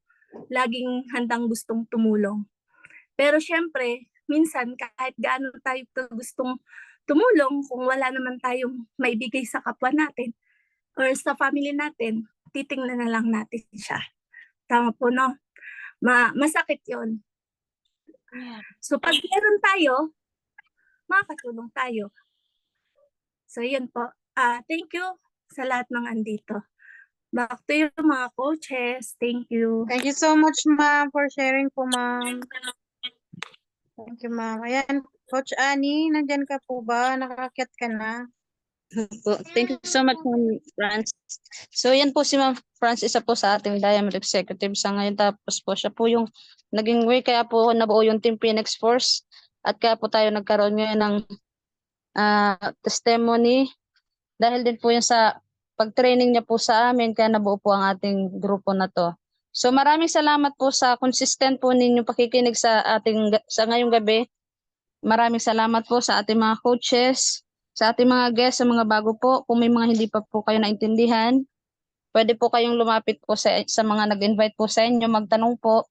laging handang gustong tumulong. Pero syempre, minsan kahit gaano tayo gustong tumulong, kung wala naman tayong maibigay sa kapwa natin or sa family natin, titingnan na lang natin siya. Tama po, no? Masakit yon. So pag meron tayo, makakatulong tayo. So yun po. Thank you sa lahat ng andito. Back to you mga coaches. Thank you. Thank you so much, ma'am, for sharing po, ma'am. Thank you, ma'am. Ayan, Coach Annie, nandyan ka po ba? Nakakakyat ka na? Thank you so much, Ma'am Franz. So yan po si Ma'am Franz, isa po sa ating Diamond Executive sa ngayon. Tapos po siya po yung naging way, kaya po nabuo yung Team Phoenix Force. At kaya po tayo nagkaroon ngayon ng testimony. Dahil din po yan sa pag-training niya po sa amin, kaya nabuo po ang ating grupo na to. So maraming salamat po sa consistent po ninyong pakikinig sa ngayong gabi. Maraming salamat po sa ating mga coaches, sa ating mga guests, sa mga bago po. Kung may mga hindi pa po kayo naintindihan, pwede po kayong lumapit po sa mga nag-invite po sa inyo, magtanong po.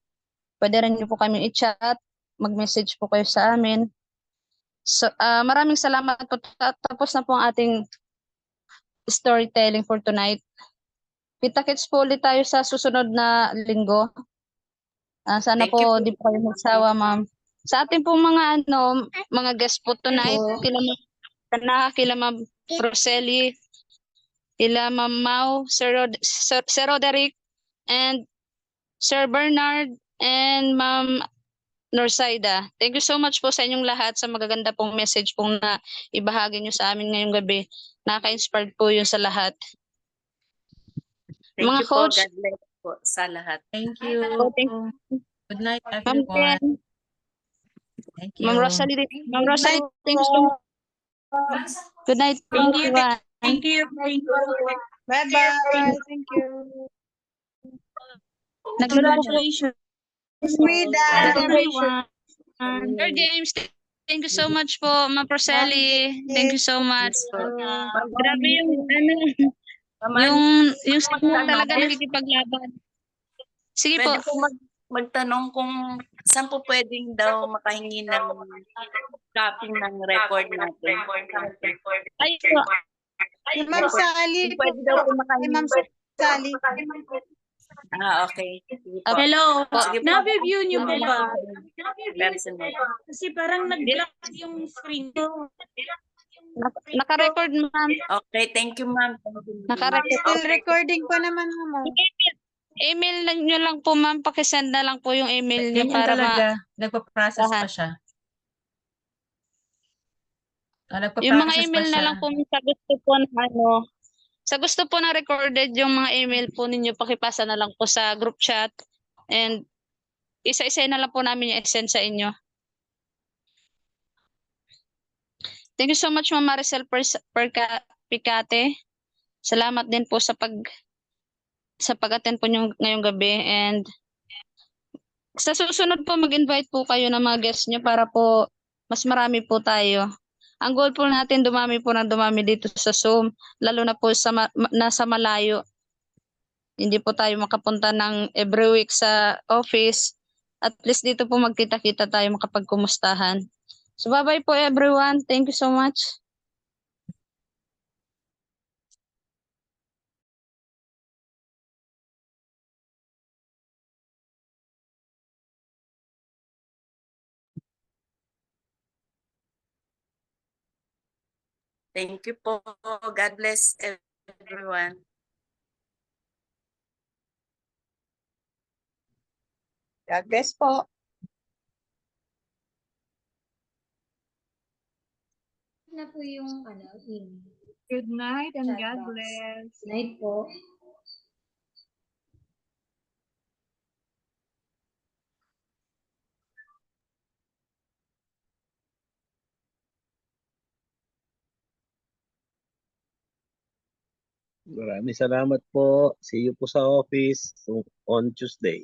Pwede rin niyo po kami i-chat, mag-message po kayo sa amin. So, maraming salamat po. Tapos na po ang ating storytelling for tonight. Kita-kits po ulit tayo sa susunod na linggo. Sana po di po kayo magsawa, ma'am. Sa ating po mga guest po tonight, kila Ma'am Rosely, kila Ma'am Mau, Sir Roderick, and Sir Bernard, and Ma'am Norsaida. Thank you so much po sa inyong lahat sa magaganda pong message pong na ibahagi nyo sa amin ngayong gabi. Nakaka-inspired po yun sa lahat. Thank Mga you po. coach, God bless po sa lahat. Thank you. Good night, Ma'am everyone. Jen, Thank you. Ma'am Rosalie, thank you so much. Good night, everyone. Thank you. Bye-bye. Thank you. Nagluloko po. Sir James, thank you so much po. Ma'am Rosely, thank you so much. Grabe yung sa talaga nakikipaglaban. Sige po. Pwede po magtanong kung saan po pwedeng daw makahingi ng copy ng record natin. Ay po. Ma'am Sally. Pwede daw po makahingi. Ma'am Sally. Okay. Hello. Sige po. Na-review niyo po ba? Personal. Kasi parang nag-block yung screen ko. Naka-record, ma'am. Okay, thank you, ma'am. Naka-record. Still recording pa naman, ma'am. Email na nyo lang po ma'am, pakisend na lang po yung email nyo Ganyan para talaga, nagpa-process pa Lahat. siya. yung mga Nagpa-process pa email na siya. lang po sa gusto po na sa gusto po na recorded yung mga email po ninyo, pakipasa na lang po sa group chat and isa-isa na lang po namin yung send sa inyo. Thank you so much Ma'am Maricel Picate. Salamat din po sa pag-attend po nyo ngayong gabi and sa susunod po mag-invite po kayo ng mga guests nyo para po mas marami po tayo. Ang goal po natin dumami po ng dumami dito sa Zoom, lalo na po sa nasa malayo. Hindi po tayo makapunta ng every week sa office. At least dito po magkita-kita tayo makapagkumustahan. So bye-bye po everyone. Thank you so much. Thank you po. God bless everyone. God bless po. Na po yung Good night and chat God box. bless. Night po. Maraming salamat po. See you po sa office on Tuesday.